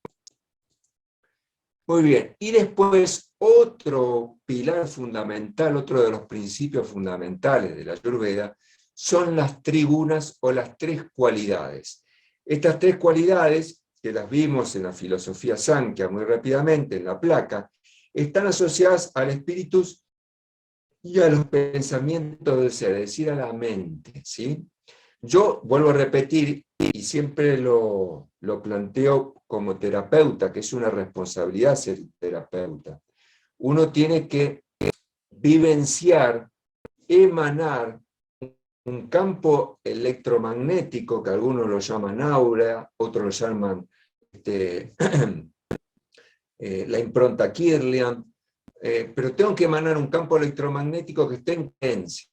Muy bien, y después otro pilar fundamental, otro de los principios fundamentales de la Ayurveda, son las trigunas o las 3 cualidades. Estas 3 cualidades, que las vimos en la filosofía Sankhya muy rápidamente, en la placa, están asociadas al espíritu y a los pensamientos del ser, es decir, a la mente, ¿sí? Yo vuelvo a repetir, y siempre lo planteo como terapeuta, que es una responsabilidad ser terapeuta. Uno tiene que vivenciar, emanar un campo electromagnético, que algunos lo llaman aura, otros lo llaman la impronta Kirlian, pero tengo que emanar un campo electromagnético que esté en potencia.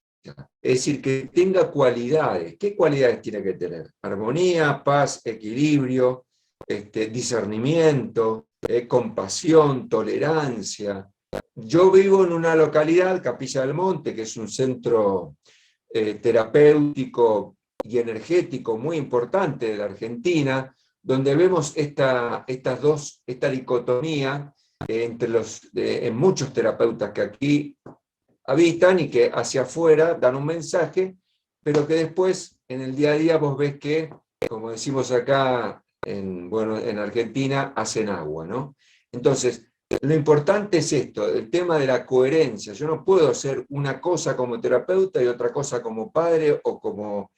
Es decir, que tenga cualidades. ¿Qué cualidades tiene que tener? Armonía, paz, equilibrio, discernimiento, compasión, tolerancia. Yo vivo en una localidad, Capilla del Monte, que es un centro terapéutico y energético muy importante de la Argentina, donde vemos esta dicotomía en muchos terapeutas que aquí habitan y que hacia afuera dan un mensaje, pero que después en el día a día vos ves que, como decimos acá en Argentina, hacen agua, ¿no? Entonces, lo importante es esto, el tema de la coherencia. Yo no puedo hacer una cosa como terapeuta y otra cosa como padre o como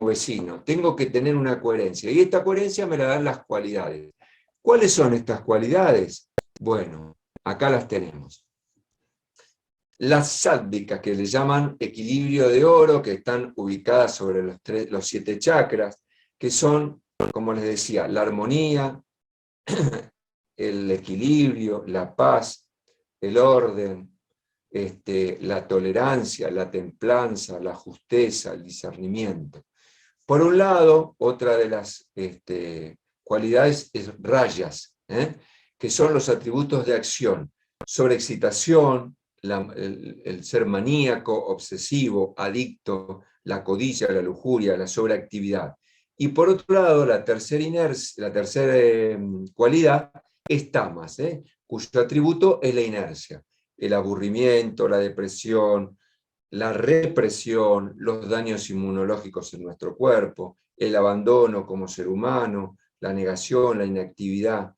vecino. Tengo que tener una coherencia. Y esta coherencia me la dan las cualidades. ¿Cuáles son estas cualidades? Bueno, acá las tenemos. Las sádvicas, que le llaman equilibrio de oro, que están ubicadas sobre los 7 chakras, que son, como les decía, la armonía, el equilibrio, la paz, el orden, la tolerancia, la templanza, la justeza, el discernimiento. Por un lado, otra de las cualidades es rayas, que son los atributos de acción, sobreexcitación, el ser maníaco, obsesivo, adicto, la codicia, la lujuria, la sobreactividad. Y por otro lado, la tercera cualidad es tamas, cuyo atributo es la inercia, el aburrimiento, la depresión, la represión, los daños inmunológicos en nuestro cuerpo, el abandono como ser humano, la negación, la inactividad.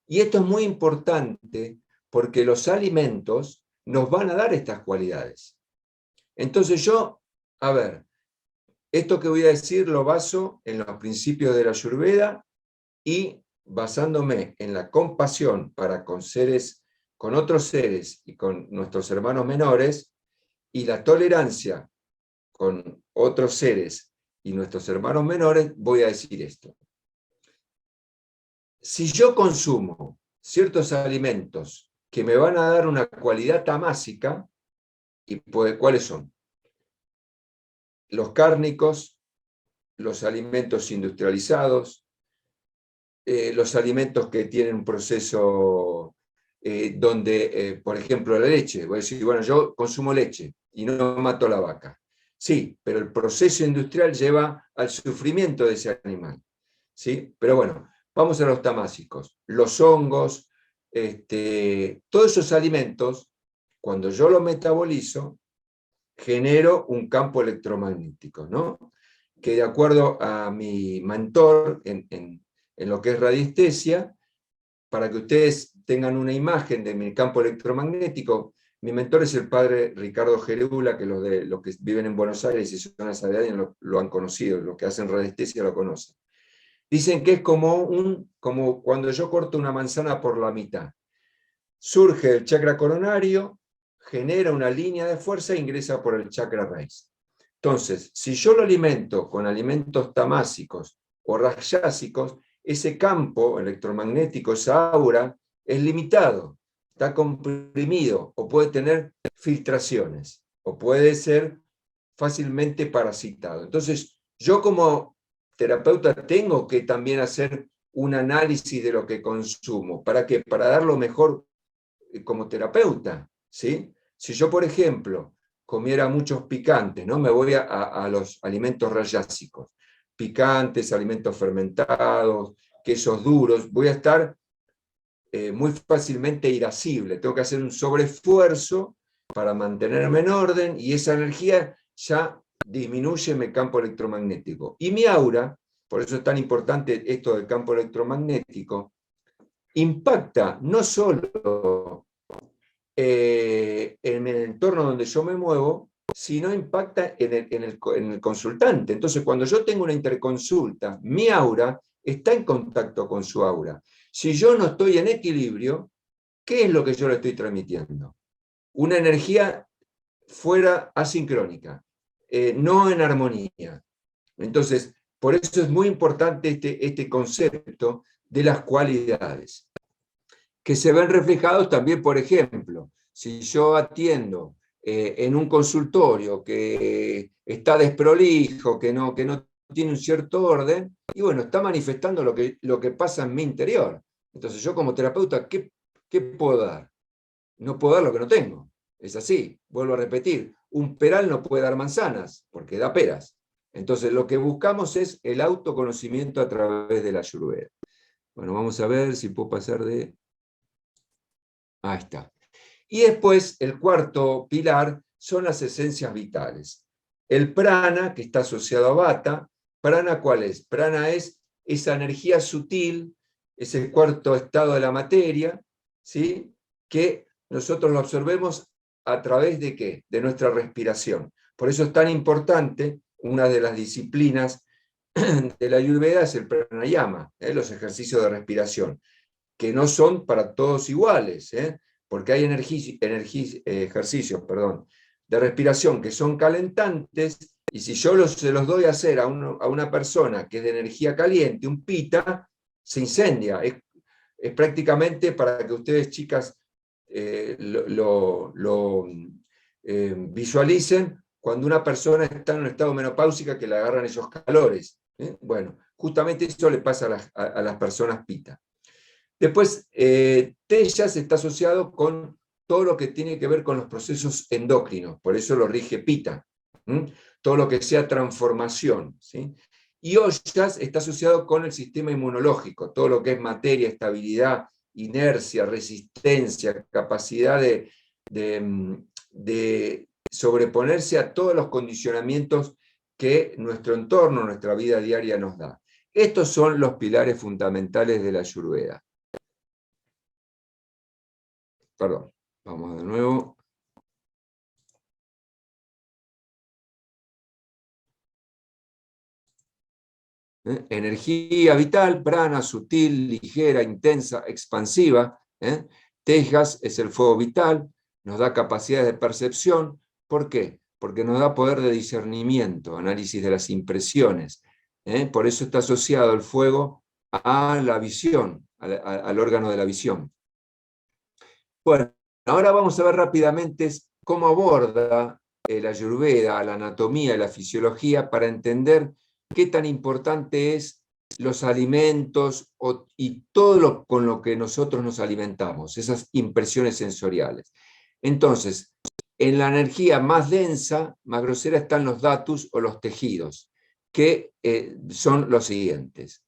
Y esto es muy importante porque los alimentos nos van a dar estas cualidades. Entonces yo, esto que voy a decir lo baso en los principios de la Ayurveda y basándome en la compasión para con otros seres y con nuestros hermanos menores, y la tolerancia con otros seres y nuestros hermanos menores, voy a decir esto. Si yo consumo ciertos alimentos que me van a dar una cualidad tamásica, ¿cuáles son? Los cárnicos, los alimentos industrializados, los alimentos que tienen un proceso donde, por ejemplo, la leche. Voy a decir, bueno, yo consumo leche y no mato la vaca. Sí, pero el proceso industrial lleva al sufrimiento de ese animal. ¿Sí? Pero bueno, vamos a los tamásicos. Los hongos, todos esos alimentos, cuando yo los metabolizo, genero un campo electromagnético, ¿no? Que de acuerdo a mi mentor en lo que es radiestesia, para que ustedes tengan una imagen de mi campo electromagnético, mi mentor es el padre Ricardo Gerula, que los que viven en Buenos Aires y zonas aledañas lo han conocido, los que hacen radiestesia lo conocen. Dicen que es como cuando yo corto una manzana por la mitad. Surge el chakra coronario, genera una línea de fuerza e ingresa por el chakra raíz. Entonces, si yo lo alimento con alimentos tamásicos o rajásicos, ese campo electromagnético, esa aura, es limitado, está comprimido, o puede tener filtraciones, o puede ser fácilmente parasitado. Entonces, yo como terapeuta tengo que también hacer un análisis de lo que consumo. ¿Para qué? Para dar lo mejor como terapeuta, ¿sí? Si yo, por ejemplo, comiera muchos picantes, ¿no? Me voy a los alimentos rayásicos, picantes, alimentos fermentados, quesos duros, voy a estar muy fácilmente irascible. Tengo que hacer un sobreesfuerzo para mantenerme en orden y esa energía ya disminuye mi campo electromagnético. Y mi aura, por eso es tan importante esto del campo electromagnético, impacta no solo en el entorno donde yo me muevo, sino impacta en el consultante. Entonces, cuando yo tengo una interconsulta, mi aura está en contacto con su aura. Si yo no estoy en equilibrio, ¿qué es lo que yo le estoy transmitiendo? Una energía fuera asincrónica, no en armonía. Entonces, por eso es muy importante este concepto de las cualidades, que se ven reflejados también, por ejemplo, si yo atiendo en un consultorio que está desprolijo, que no tiene un cierto orden, y bueno, está manifestando lo que pasa en mi interior. Entonces yo como terapeuta, ¿qué puedo dar? No puedo dar lo que no tengo. Es así, vuelvo a repetir, un peral no puede dar manzanas, porque da peras. Entonces lo que buscamos es el autoconocimiento a través de la Ayurveda. Bueno, vamos a ver si puedo pasar de... Ahí está. Y después, el cuarto pilar son las esencias vitales. El prana, que está asociado a vata. ¿Prana cuál es? Prana es esa energía sutil, es el cuarto estado de la materia, ¿sí? Que nosotros lo absorbemos a través de ¿qué? De nuestra respiración. Por eso es tan importante, una de las disciplinas de la Ayurveda es el pranayama, los ejercicios de respiración, que no son para todos iguales, porque hay ejercicios de respiración que son calentantes, y si yo se los doy a hacer a una persona que es de energía caliente, un pita, se incendia. Es prácticamente para que ustedes, chicas, visualicen cuando una persona está en un estado menopáusico que le agarran esos calores. Bueno, justamente eso le pasa a las personas pita. Después, Tellas está asociado con todo lo que tiene que ver con los procesos endocrinos, por eso lo rige Pita, todo lo que sea transformación, ¿sí? Y Ollas está asociado con el sistema inmunológico, todo lo que es materia, estabilidad, inercia, resistencia, capacidad de sobreponerse a todos los condicionamientos que nuestro entorno, nuestra vida diaria nos da. Estos son los pilares fundamentales de la Ayurveda. Perdón, vamos de nuevo. Energía vital, prana, sutil, ligera, intensa, expansiva. Tejas es el fuego vital, nos da capacidad de percepción. ¿Por qué? Porque nos da poder de discernimiento, análisis de las impresiones. Por eso está asociado el fuego a la visión, al órgano de la visión. Bueno, ahora vamos a ver rápidamente cómo aborda la Ayurveda, la anatomía y la fisiología para entender qué tan importante es los alimentos y todo con lo que nosotros nos alimentamos, esas impresiones sensoriales. Entonces, en la energía más densa, más grosera, están los datus o los tejidos, que son los siguientes.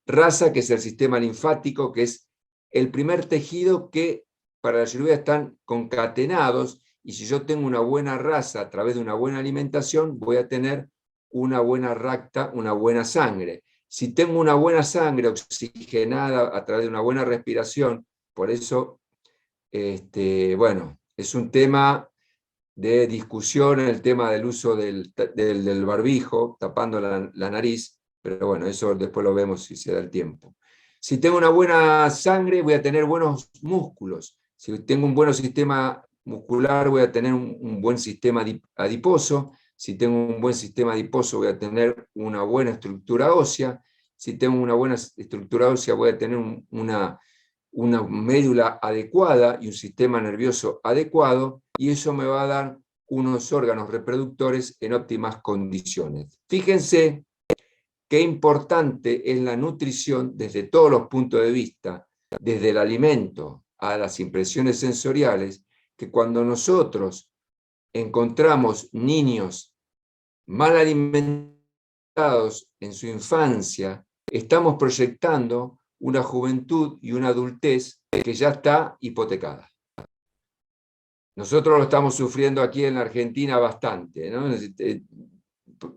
Rasa, que es el sistema linfático, que es el primer tejido que para la Ayurveda están concatenados, y si yo tengo una buena rasa a través de una buena alimentación, voy a tener una buena racta, una buena sangre. Si tengo una buena sangre oxigenada a través de una buena respiración, por eso, bueno, es un tema de discusión el tema del uso del barbijo, tapando la nariz, pero bueno, eso después lo vemos si se da el tiempo. Si tengo una buena sangre, voy a tener buenos músculos. Si tengo un buen sistema muscular, voy a tener un buen sistema adiposo. Si tengo un buen sistema adiposo, voy a tener una buena estructura ósea. si tengo una buena estructura ósea voy a tener una médula adecuada y un sistema nervioso adecuado, y eso me va a dar unos órganos reproductores en óptimas condiciones. Fíjense qué importante es la nutrición desde todos los puntos de vista, desde el alimento a las impresiones sensoriales, que cuando nosotros encontramos niños mal alimentados en su infancia, estamos proyectando una juventud y una adultez que ya está hipotecada. Nosotros lo estamos sufriendo aquí en la Argentina bastante, ¿no?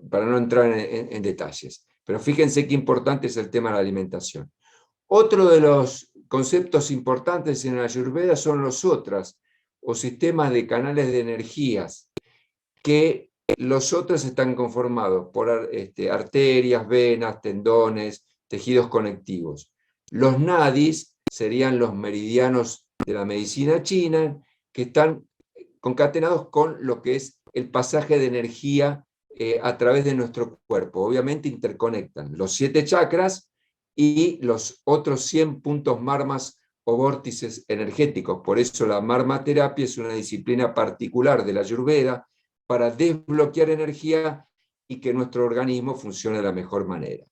Para no entrar en detalles. Pero fíjense qué importante es el tema de la alimentación. Otro de los conceptos importantes en la Ayurveda son los otras, o sistemas de canales de energías, que los otros están conformados por arterias, venas, tendones, tejidos conectivos. Los nadis serían los meridianos de la medicina china, que están concatenados con lo que es el pasaje de energía a través de nuestro cuerpo. Obviamente interconectan los 7 chakras y los otros 100 puntos marmas o vórtices energéticos. Por eso la marmaterapia es una disciplina particular de la Ayurveda para desbloquear energía y que nuestro organismo funcione de la mejor manera.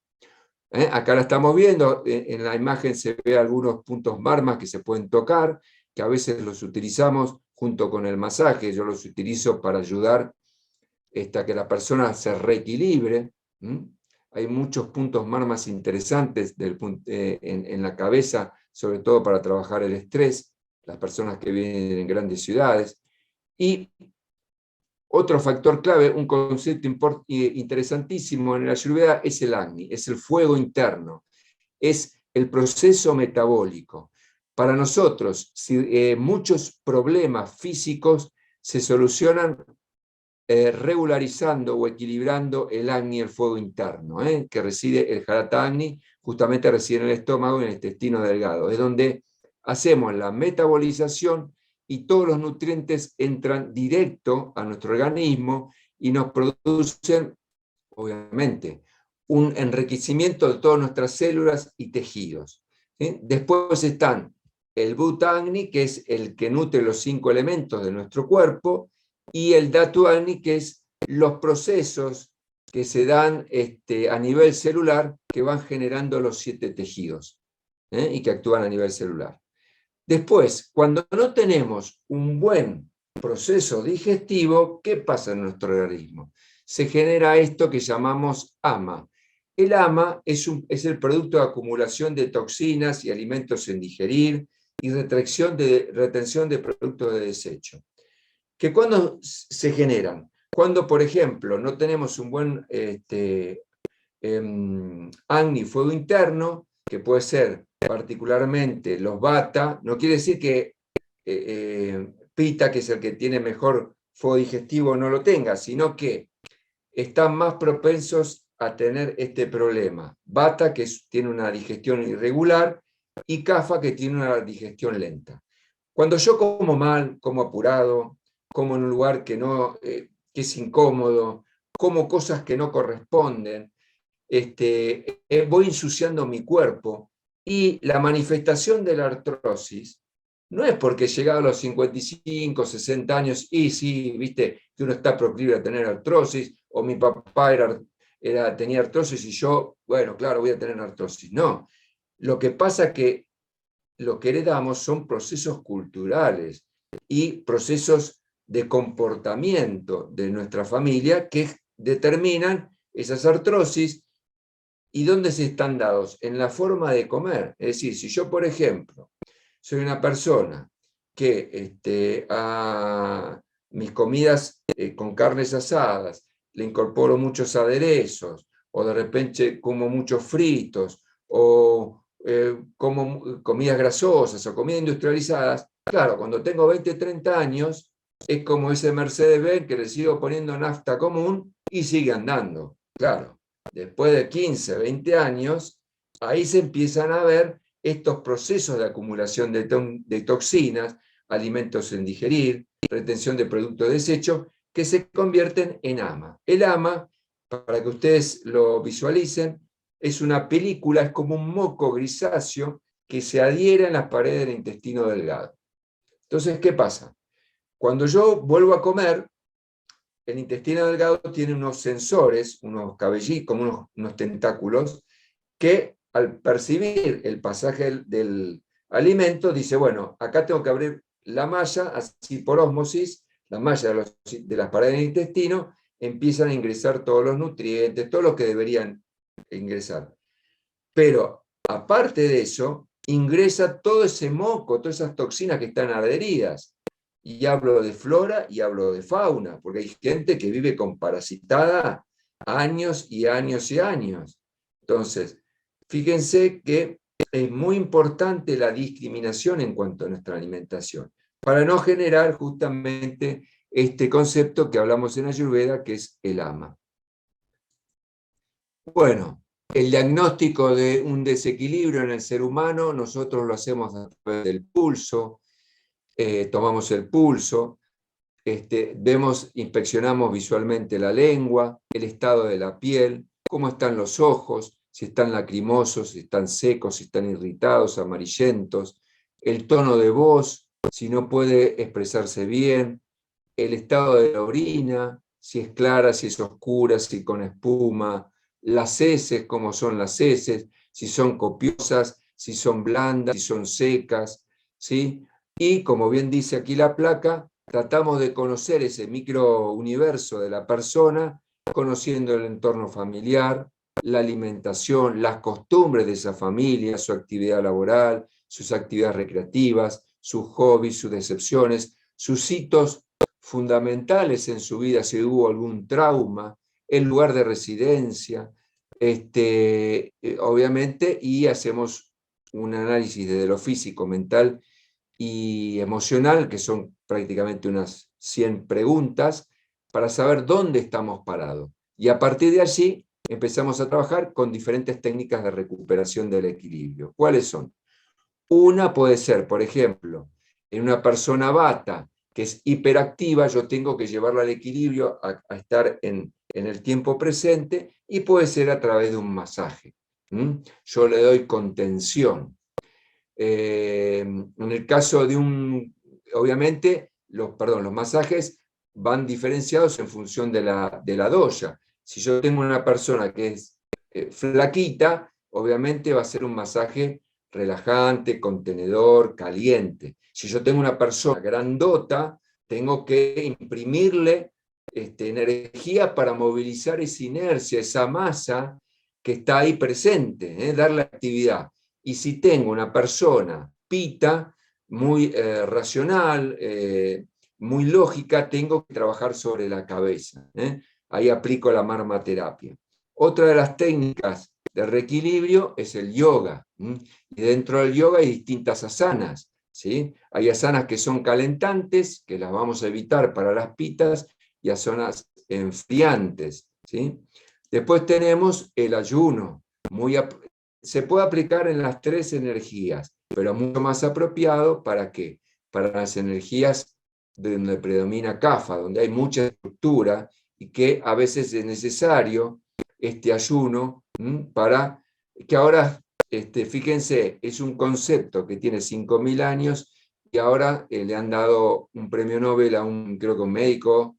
Acá la estamos viendo, en la imagen se ve algunos puntos marmas que se pueden tocar, que a veces los utilizamos junto con el masaje. Yo los utilizo para ayudar a que la persona se reequilibre. Hay muchos puntos marmas interesantes en la cabeza, sobre todo para trabajar el estrés, las personas que viven en grandes ciudades. Y otro factor clave, un concepto interesantísimo en la Ayurveda, es el Agni, es el fuego interno, es el proceso metabólico. Para nosotros, muchos problemas físicos se solucionan regularizando o equilibrando el Agni, el fuego interno, que reside, el Jarata Agni, justamente reside en el estómago y en el intestino delgado. Es donde hacemos la metabolización y todos los nutrientes entran directo a nuestro organismo y nos producen, obviamente, un enriquecimiento de todas nuestras células y tejidos. Después están el Bhuta Agni, que es el que nutre los 5 elementos de nuestro cuerpo, y el Dhatu Agni, que es los procesos que se dan a nivel celular, que van generando los 7 tejidos, y que actúan a nivel celular. Después, cuando no tenemos un buen proceso digestivo, ¿qué pasa en nuestro organismo? Se genera esto que llamamos ama. El ama es el producto de acumulación de toxinas y alimentos sin digerir y retención de productos de desecho. ¿Que cuándo se generan? Cuando, por ejemplo, no tenemos un buen Agni, fuego interno, que puede ser particularmente los Vata, no quiere decir que Pitta, que es el que tiene mejor fuego digestivo, no lo tenga, sino que están más propensos a tener este problema. Vata, que tiene una digestión irregular, y Kapha, que tiene una digestión lenta. Cuando yo como mal, como apurado, como en un lugar que es incómodo, como cosas que no corresponden, voy ensuciando mi cuerpo, y la manifestación de la artrosis no es porque llegado a los 55, 60 años, y sí, viste, que uno está proclive a tener artrosis, o mi papá tenía artrosis y yo, bueno, claro, voy a tener artrosis. No, lo que pasa es que lo que heredamos son procesos culturales y procesos de comportamiento de nuestra familia que determinan esas artrosis. ¿Y dónde se están dados? En la forma de comer. Es decir, si yo, por ejemplo, soy una persona que a mis comidas con carnes asadas le incorporo muchos aderezos, o de repente como muchos fritos, o como comidas grasosas o comidas industrializadas, claro, cuando tengo 20, 30 años, es como ese Mercedes-Benz que le sigo poniendo nafta común y sigue andando. Claro, después de 15, 20 años, ahí se empiezan a ver estos procesos de acumulación de toxinas, alimentos sin digerir, retención de productos de desecho, que se convierten en ama. El ama, para que ustedes lo visualicen, es una película, es como un moco grisáceo que se adhiere en las paredes del intestino delgado. Entonces, ¿qué pasa? Cuando yo vuelvo a comer, el intestino delgado tiene unos sensores, unos cabellitos, como unos tentáculos, que al percibir el pasaje del alimento, dice, bueno, acá tengo que abrir la malla, así por ósmosis, la malla de las paredes del intestino, empiezan a ingresar todos los nutrientes, todo lo que deberían ingresar. Pero aparte de eso, ingresa todo ese moco, todas esas toxinas que están adheridas. Y hablo de flora y hablo de fauna, porque hay gente que vive con parasitada años y años y años. Entonces, fíjense que es muy importante la discriminación en cuanto a nuestra alimentación, para no generar justamente este concepto que hablamos en Ayurveda, que es el ama. Bueno, el diagnóstico de un desequilibrio en el ser humano, nosotros lo hacemos a través del pulso, tomamos el pulso, inspeccionamos visualmente la lengua, el estado de la piel, cómo están los ojos, si están lacrimosos, si están secos, si están irritados, amarillentos, el tono de voz, si no puede expresarse bien, el estado de la orina, si es clara, si es oscura, si con espuma, las heces, cómo son las heces, si son copiosas, si son blandas, si son secas, ¿sí? Y como bien dice aquí la placa, tratamos de conocer ese microuniverso de la persona, conociendo el entorno familiar, la alimentación, las costumbres de esa familia, su actividad laboral, sus actividades recreativas, sus hobbies, sus decepciones, sus hitos fundamentales en su vida, si hubo algún trauma, el lugar de residencia, obviamente, y hacemos un análisis desde lo físico, mental y emocional, que son prácticamente unas 100 preguntas, para saber dónde estamos parados. Y a partir de allí empezamos a trabajar con diferentes técnicas de recuperación del equilibrio. ¿Cuáles son? Una puede ser, por ejemplo, en una persona bata, que es hiperactiva, yo tengo que llevarla al equilibrio, a estar en el tiempo presente, y puede ser a través de un masaje. Yo le doy contención. En el caso de obviamente, los masajes van diferenciados en función de la doya. Si yo tengo una persona que es flaquita, obviamente va a ser un masaje relajante, contenedor, caliente. Si yo tengo una persona grandota, tengo que imprimirle energía para movilizar esa inercia, esa masa que está ahí presente, darle actividad. Y si tengo una persona pita, muy racional, muy lógica, tengo que trabajar sobre la cabeza. Ahí aplico la marmaterapia. Otra de las técnicas de reequilibrio es el yoga. Y dentro del yoga hay distintas asanas. ¿Sí? Hay asanas que son calentantes, que las vamos a evitar para las pitas, y asanas enfriantes. ¿Sí? Después tenemos el ayuno. Se puede aplicar en las 3 energías, pero mucho más apropiado ¿para qué? Para las energías donde predomina Kapha, donde hay mucha estructura y que a veces es necesario este ayuno para que ahora, fíjense, es un concepto que tiene 5.000 años y ahora le han dado un premio Nobel a creo que un médico,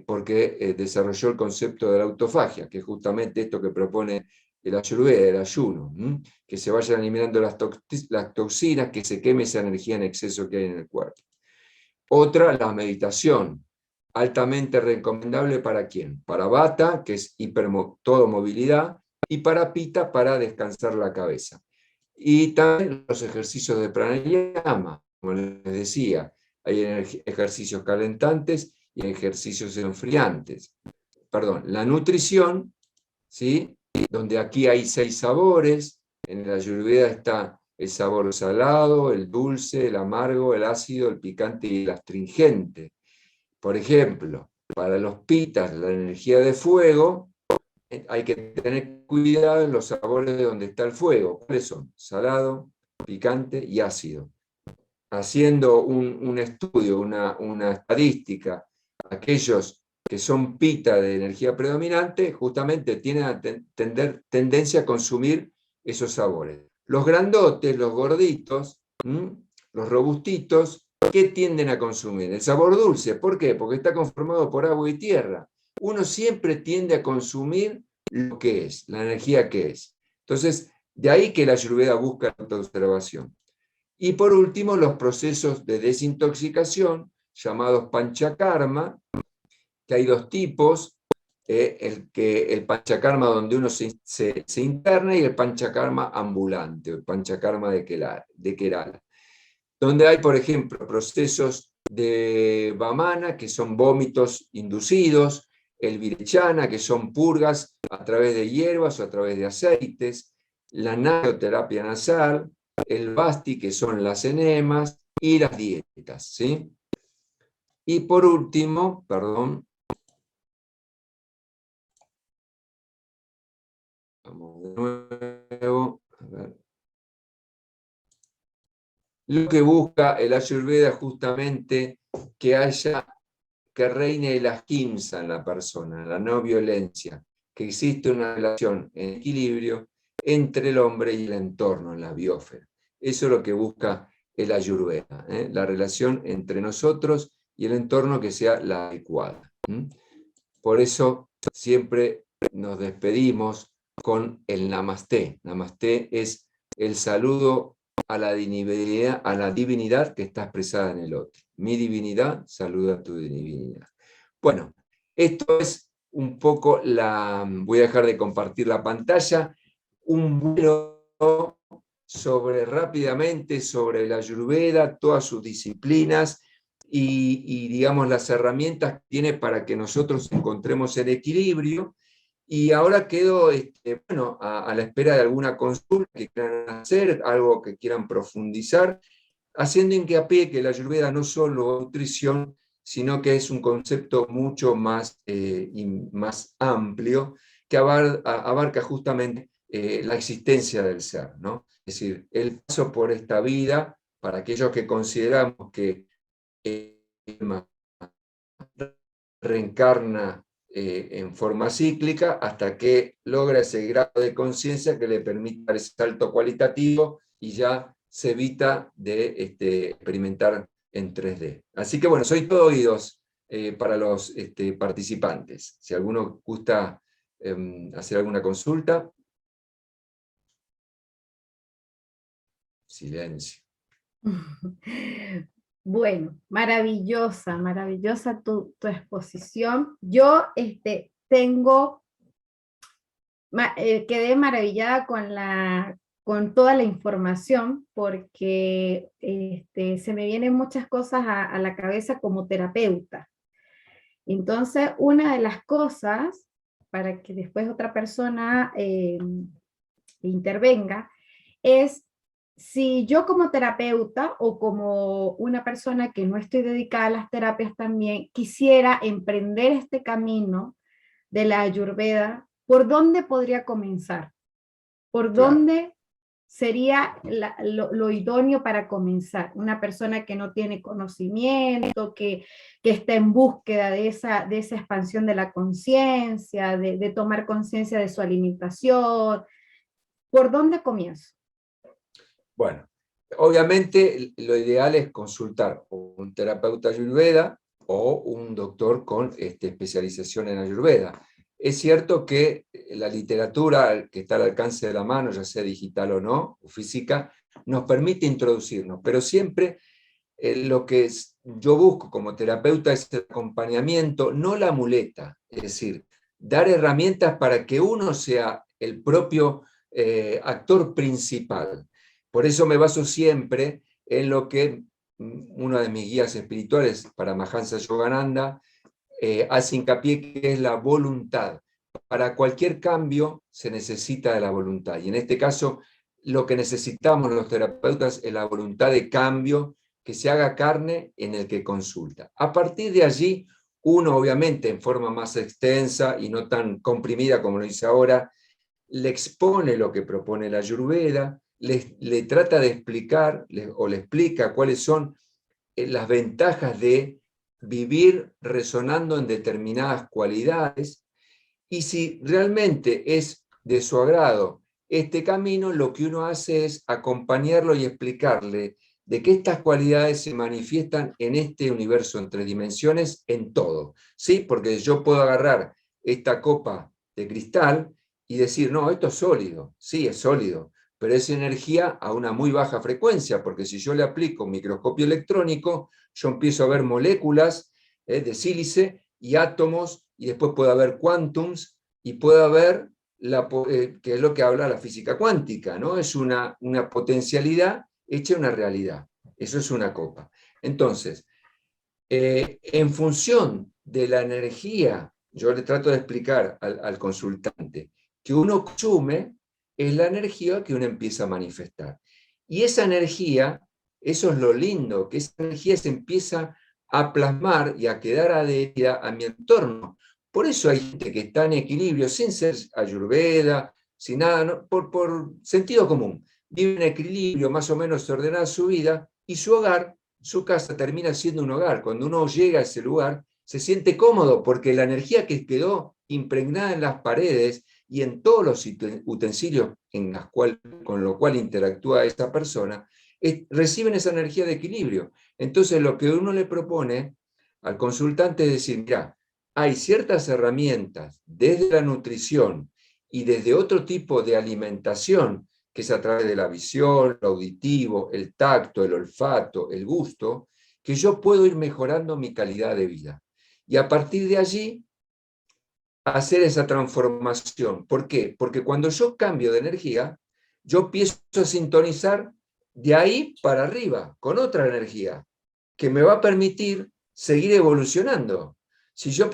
porque desarrolló el concepto de la autofagia, que es justamente esto que propone el ayurveda, el ayuno, que se vayan eliminando las toxinas, que se queme esa energía en exceso que hay en el cuerpo. Otra, la meditación, altamente recomendable ¿para quién? Para Vata, que es todo movilidad, y para Pitta, para descansar la cabeza. Y también los ejercicios de pranayama, como les decía, hay ejercicios calentantes y ejercicios enfriantes. Perdón, la nutrición, ¿sí? Donde aquí hay 6 sabores, en la Ayurveda está el sabor salado, el dulce, el amargo, el ácido, el picante y el astringente. Por ejemplo, para los pitas, la energía de fuego, hay que tener cuidado en los sabores de donde está el fuego. ¿Cuáles son? Salado, picante y ácido. Haciendo un estudio, una estadística, aquellos que son pita de energía predominante, justamente tienen a tendencia a consumir esos sabores. Los grandotes, los gorditos, los robustitos, ¿qué tienden a consumir? El sabor dulce. ¿Por qué? Porque está conformado por agua y tierra. Uno siempre tiende a consumir lo que es, la energía que es. Entonces, de ahí que la Ayurveda busca la autoobservación. Y por último, los procesos de desintoxicación, llamados panchakarma, que hay dos tipos, el panchakarma donde uno se interna y el panchakarma ambulante, el panchakarma de Kerala, donde hay, por ejemplo, procesos de vamana, que son vómitos inducidos, el virechana, que son purgas a través de hierbas o a través de aceites, la nasoterapia nasal, el basti, que son las enemas, y las dietas, ¿sí? Y por último, perdón, vamos de nuevo, a ver. Lo que busca el Ayurveda justamente que reine el ahimsa en la persona, la no violencia, que existe una relación en equilibrio entre el hombre y el entorno, en la biosfera. Eso es lo que busca el Ayurveda, la relación entre nosotros y el entorno que sea la adecuada. Por eso siempre nos despedimos con el Namasté. Namasté es el saludo a la divinidad que está expresada en el otro. Mi divinidad saluda a tu divinidad. Bueno, esto es un poco voy a dejar de compartir la pantalla, un vuelo rápidamente sobre la Ayurveda, todas sus disciplinas y digamos las herramientas que tiene para que nosotros encontremos el equilibrio. Y ahora quedo bueno, a la espera de alguna consulta que quieran hacer, algo que quieran profundizar, haciendo hincapié que la Ayurveda no solo es nutrición, sino que es un concepto mucho más, más amplio, que abarca justamente la existencia del ser, ¿no? Es decir, el paso por esta vida, para aquellos que consideramos que el alma reencarna en forma cíclica hasta que logra ese grado de conciencia que le permite dar ese salto cualitativo y ya se evita de experimentar en 3D. Así que bueno, soy todo oídos para los participantes. Si alguno gusta hacer alguna consulta. Silencio. Bueno, maravillosa, maravillosa tu exposición. Yo quedé maravillada con toda la información porque se me vienen muchas cosas a la cabeza como terapeuta. Entonces, una de las cosas, para que después otra persona intervenga, es si yo como terapeuta o como una persona que no estoy dedicada a las terapias también, quisiera emprender este camino de la Ayurveda, ¿por dónde podría comenzar? ¿Por dónde sería lo idóneo para comenzar? Una persona que no tiene conocimiento, que está en búsqueda de esa expansión de la conciencia, de tomar conciencia de su alimentación. ¿Por dónde comienzo? Bueno, obviamente lo ideal es consultar un terapeuta Ayurveda o un doctor con especialización en Ayurveda. Es cierto que la literatura que está al alcance de la mano, ya sea digital o no, o física, nos permite introducirnos, pero siempre lo que yo busco como terapeuta es el acompañamiento, no la muleta, es decir, dar herramientas para que uno sea el propio actor principal. Por eso me baso siempre en lo que una de mis guías espirituales, Paramahansa Yogananda, hace hincapié, que es la voluntad. Para cualquier cambio se necesita de la voluntad. Y en este caso, lo que necesitamos los terapeutas es la voluntad de cambio que se haga carne en el que consulta. A partir de allí, uno obviamente en forma más extensa y no tan comprimida como lo dice ahora, le expone lo que propone la Ayurveda, le trata de explicar o le explica cuáles son las ventajas de vivir resonando en determinadas cualidades, y si realmente es de su agrado este camino, lo que uno hace es acompañarlo y explicarle de que estas cualidades se manifiestan en este universo en 3 dimensiones, en todo, ¿sí? Porque yo puedo agarrar esta copa de cristal y decir, no, esto es sólido, sí, es sólido, pero es energía a una muy baja frecuencia, porque si yo le aplico un microscopio electrónico, yo empiezo a ver moléculas de sílice y átomos, y después puede haber quantums, y puede haber, que es lo que habla la física cuántica, ¿no? Es una potencialidad hecha una realidad. Eso es una copa. Entonces, en función de la energía, yo le trato de explicar al consultante, que uno consume, es la energía que uno empieza a manifestar. Y esa energía, eso es lo lindo, que esa energía se empieza a plasmar y a quedar adherida a mi entorno. Por eso hay gente que está en equilibrio, sin ser ayurveda, sin nada, ¿no? por sentido común. Vive en equilibrio, más o menos ordenada su vida, y su hogar, su casa termina siendo un hogar. Cuando uno llega a ese lugar, se siente cómodo, porque la energía que quedó impregnada en las paredes y en todos los utensilios con los cuales interactúa esa persona, reciben esa energía de equilibrio. Entonces, lo que uno le propone al consultante es decir, mira, hay ciertas herramientas desde la nutrición y desde otro tipo de alimentación, que es a través de la visión, lo auditivo, el tacto, el olfato, el gusto, que yo puedo ir mejorando mi calidad de vida. Y a partir de allí, hacer esa transformación. ¿Por qué? Porque cuando yo cambio de energía, yo empiezo a sintonizar de ahí para arriba, con otra energía, que me va a permitir seguir evolucionando. Si yo,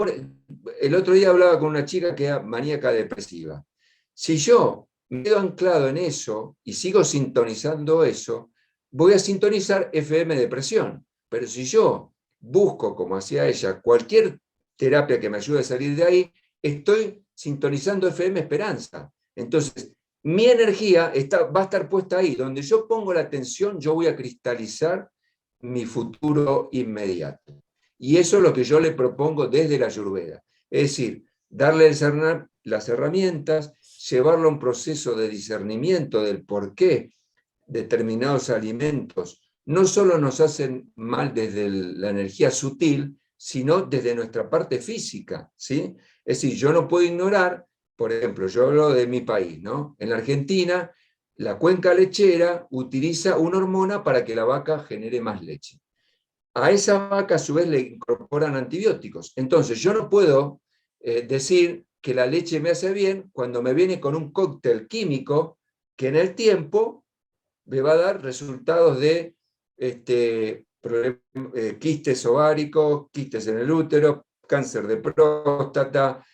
el otro día hablaba con una chica que era maníaca depresiva. Si yo me quedo anclado en eso y sigo sintonizando eso, voy a sintonizar FM depresión. Pero si yo busco, como hacía ella, cualquier terapia que me ayude a salir de ahí, estoy sintonizando FM esperanza. Entonces, mi energía va a estar puesta ahí. Donde yo pongo la atención, yo voy a cristalizar mi futuro inmediato. Y eso es lo que yo le propongo desde la Ayurveda. Es decir, darle las herramientas, llevarlo a un proceso de discernimiento del por qué determinados alimentos no solo nos hacen mal desde la energía sutil, sino desde nuestra parte física, ¿sí? Es decir, yo no puedo ignorar, por ejemplo, yo hablo de mi país, ¿no? En la Argentina, la cuenca lechera utiliza una hormona para que la vaca genere más leche. A esa vaca, a su vez, le incorporan antibióticos. Entonces, yo no puedo decir que la leche me hace bien cuando me viene con un cóctel químico que en el tiempo me va a dar resultados de quistes ováricos, quistes en el útero, cáncer de próstata,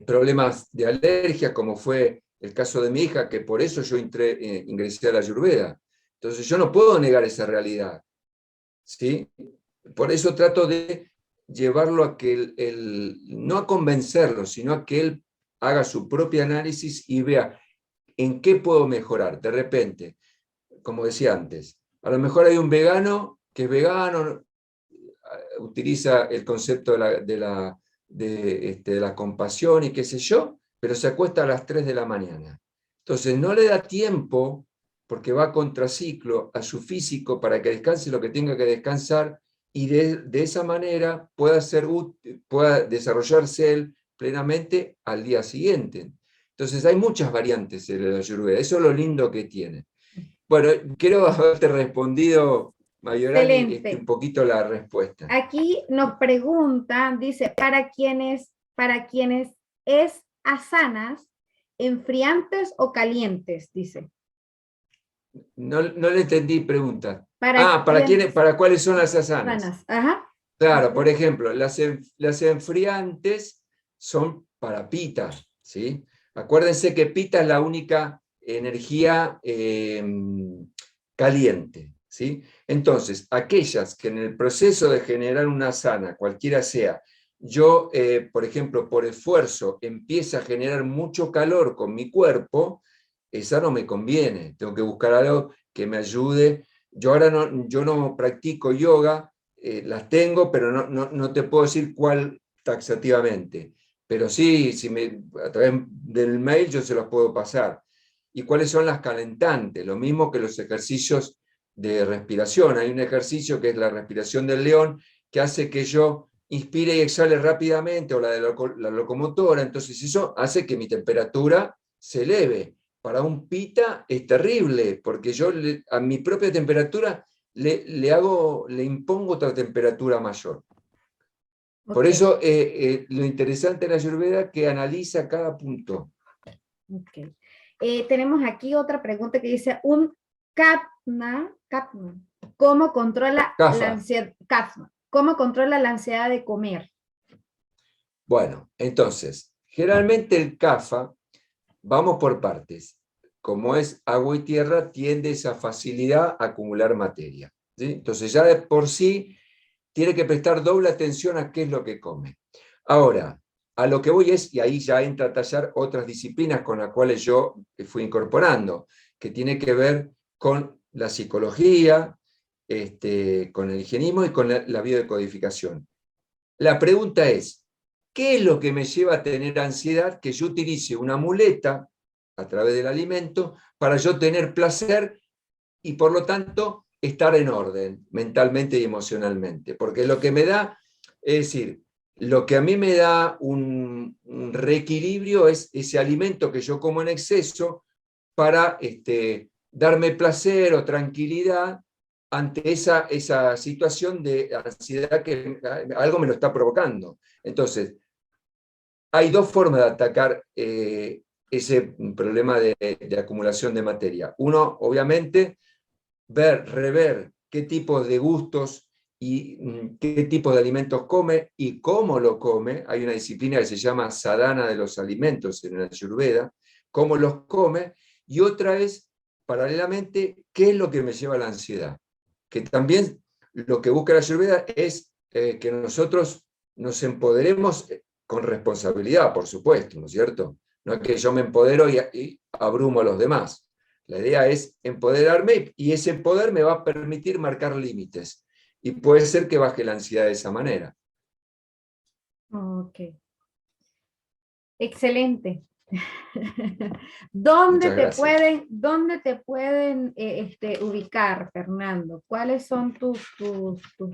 problemas de alergia, como fue el caso de mi hija, que por eso yo ingresé a la Ayurveda. Entonces yo no puedo negar esa realidad, ¿sí? Por eso trato de llevarlo a que no a convencerlo, sino a que él haga su propio análisis y vea en qué puedo mejorar. De repente, como decía antes, a lo mejor hay un vegano que es vegano, utiliza el concepto de la compasión y qué sé yo, pero se acuesta a las 3 de la mañana. Entonces no le da tiempo, porque va contraciclo, a su físico para que descanse lo que tenga que descansar, y de esa manera pueda desarrollarse él plenamente al día siguiente. Entonces hay muchas variantes en la Ayurveda, eso es lo lindo que tiene. Bueno, quiero haberte respondido, Mayorani, un poquito la respuesta. Aquí nos preguntan, dice, para quienes es asanas, enfriantes o calientes, dice. No le entendí pregunta. ¿Para cuáles son las asanas? Ajá. Claro, por ejemplo, las enfriantes son para pita, ¿sí? Acuérdense que pita es la única energía caliente, ¿sí? Entonces, aquellas que en el proceso de generar una asana, cualquiera sea, yo, por ejemplo, por esfuerzo, empieza a generar mucho calor con mi cuerpo, esa no me conviene. Tengo que buscar algo que me ayude. Yo no practico yoga, las tengo, pero no te puedo decir cuál taxativamente. Pero sí, a través del mail yo se los puedo pasar. ¿Y cuáles son las calentantes? Lo mismo que los ejercicios de respiración. Hay un ejercicio que es la respiración del león, que hace que yo inspire y exhale rápidamente, o la locomotora. Entonces eso hace que mi temperatura se eleve. Para un pita es terrible, porque yo a mi propia temperatura le impongo otra temperatura mayor. Por Ok, eso lo interesante de la Ayurveda es que analiza cada punto. ok. Tenemos aquí otra pregunta que dice, un Kapna, ¿cómo controla la Kapha. ansiedad? Kapha, ¿cómo controla la ansiedad de comer? Bueno, entonces, generalmente el Kapha, vamos por partes. Como es agua y tierra, tiende esa facilidad a acumular materia, ¿sí? Entonces ya de por sí tiene que prestar doble atención a qué es lo que come. Ahora, a lo que voy es, y ahí ya entra a tallar otras disciplinas con las cuales yo fui incorporando, que tiene que ver con la psicología, con el higienismo y con la biodecodificación. La pregunta es, ¿qué es lo que me lleva a tener ansiedad? Que yo utilice una muleta a través del alimento para yo tener placer y por lo tanto estar en orden mentalmente y emocionalmente. Porque lo que me da, es decir, lo que a mí me da un reequilibrio es ese alimento que yo como en exceso para darme placer o tranquilidad ante esa situación de ansiedad que algo me lo está provocando. Entonces, hay dos formas de atacar ese problema de acumulación de materia. Uno, obviamente, rever qué tipos de gustos y qué tipos de alimentos come y cómo lo come. Hay una disciplina que se llama sadhana de los alimentos en la Ayurveda, cómo los come, y otra es, paralelamente, qué es lo que me lleva a la ansiedad. Que también lo que busca la Ayurveda es que nosotros nos empoderemos con responsabilidad, por supuesto, ¿no es cierto? No es que yo me empodero y abrumo a los demás. La idea es empoderarme y ese poder me va a permitir marcar límites. Y puede ser que baje la ansiedad de esa manera. Ok. Excelente. Muchas gracias. ¿Dónde te pueden ubicar, Fernando? ¿Cuáles son tus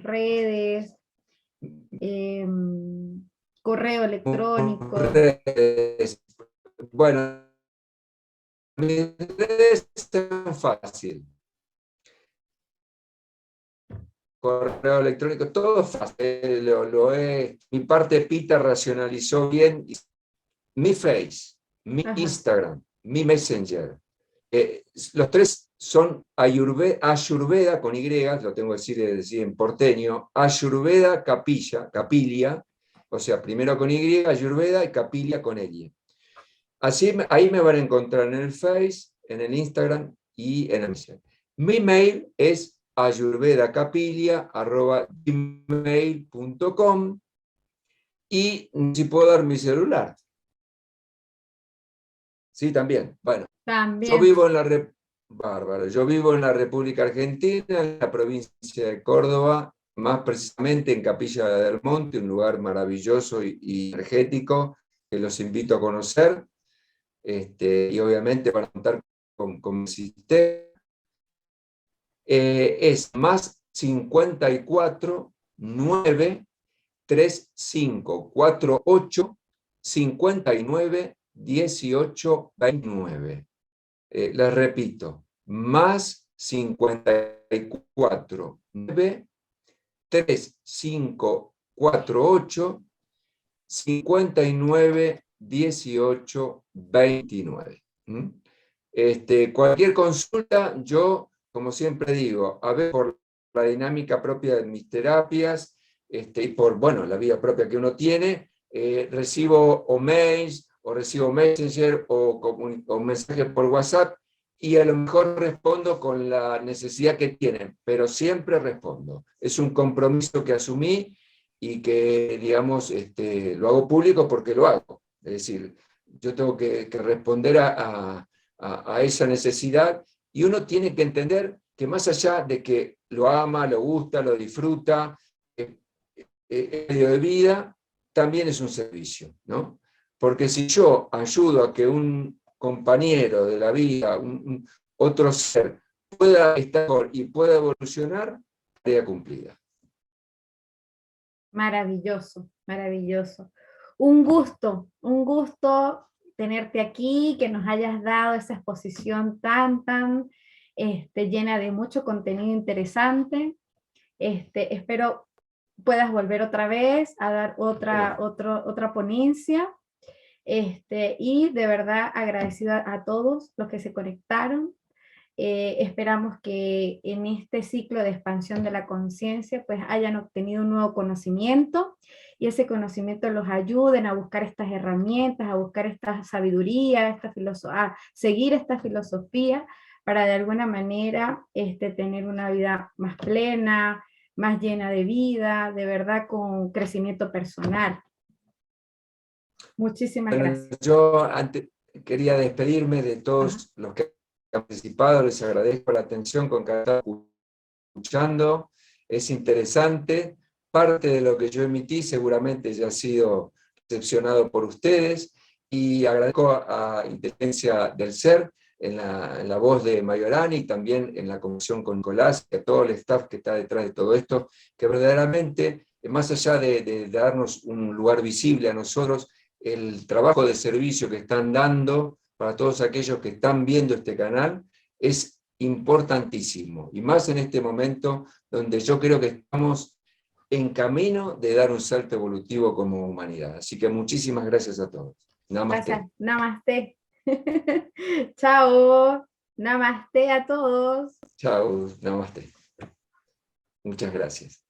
redes? Correo electrónico. Bueno, mis redes son fácil. Correo electrónico, todo fácil. Mi parte Pita racionalizó bien. Mi Face, mi Ajá. Instagram, mi Messenger. Los tres son Ayurveda con Y, lo tengo que decir en porteño, Ayurveda Capilia, o sea, primero con Y, Ayurveda, y Capilia con L. Así, ahí me van a encontrar en el Face, en el Instagram y en el Messenger. Mi mail es ayurvedacapilia@gmail.com, y si puedo dar mi celular. Sí, también. Bueno, yo También. vivo en la Bárbaro. Yo vivo en la República Argentina, en la provincia de Córdoba, más precisamente en Capilla del Monte, un lugar maravilloso y energético que los invito a conocer. Y obviamente para contar con mi sistema. Es más 54 9 35 48 59 18 29. Les repito, más 54 9 35 48 59 18 29. Cualquier consulta, yo, como siempre digo, a ver por la dinámica propia de mis terapias y por, bueno, la vida propia que uno tiene, recibo o mails, o recibo Messenger o mensajes por WhatsApp, y a lo mejor respondo con la necesidad que tienen, pero siempre respondo. Es un compromiso que asumí y que, digamos, lo hago público porque lo hago. Es decir, yo tengo que responder a esa necesidad, y uno tiene que entender que más allá de que lo ama, lo gusta, lo disfruta, medio de vida, también es un servicio, ¿no? Porque si yo ayudo a que un compañero de la vida, otro ser, pueda estar mejor y pueda evolucionar, tarea cumplida. Maravilloso, maravilloso. Un gusto tenerte aquí, que nos hayas dado esa exposición tan llena de mucho contenido interesante. Espero puedas volver otra vez a dar otra ponencia. Y de verdad agradecida a todos los que se conectaron. Esperamos que en este ciclo de expansión de la conciencia pues hayan obtenido un nuevo conocimiento y ese conocimiento los ayuden a buscar estas herramientas, a buscar esta sabiduría, a seguir esta filosofía para de alguna manera tener una vida más plena, más llena de vida, de verdad con crecimiento personal. Muchísimas gracias. Yo quería despedirme de todos los que han participado, les agradezco la atención con que están escuchando, es interesante, parte de lo que yo emití seguramente ya ha sido recepcionado por ustedes, y agradezco a Inteligencia del Ser, en la voz de Mayorani, y también en la comisión con Nicolás, y a todo el staff que está detrás de todo esto, que verdaderamente, más allá de darnos un lugar visible a nosotros, el trabajo de servicio que están dando para todos aquellos que están viendo este canal es importantísimo, y más en este momento donde yo creo que estamos en camino de dar un salto evolutivo como humanidad. Así que muchísimas gracias a todos. Namaste. Gracias. Namaste. Chao. Namaste a todos. Chao, namaste. Muchas gracias.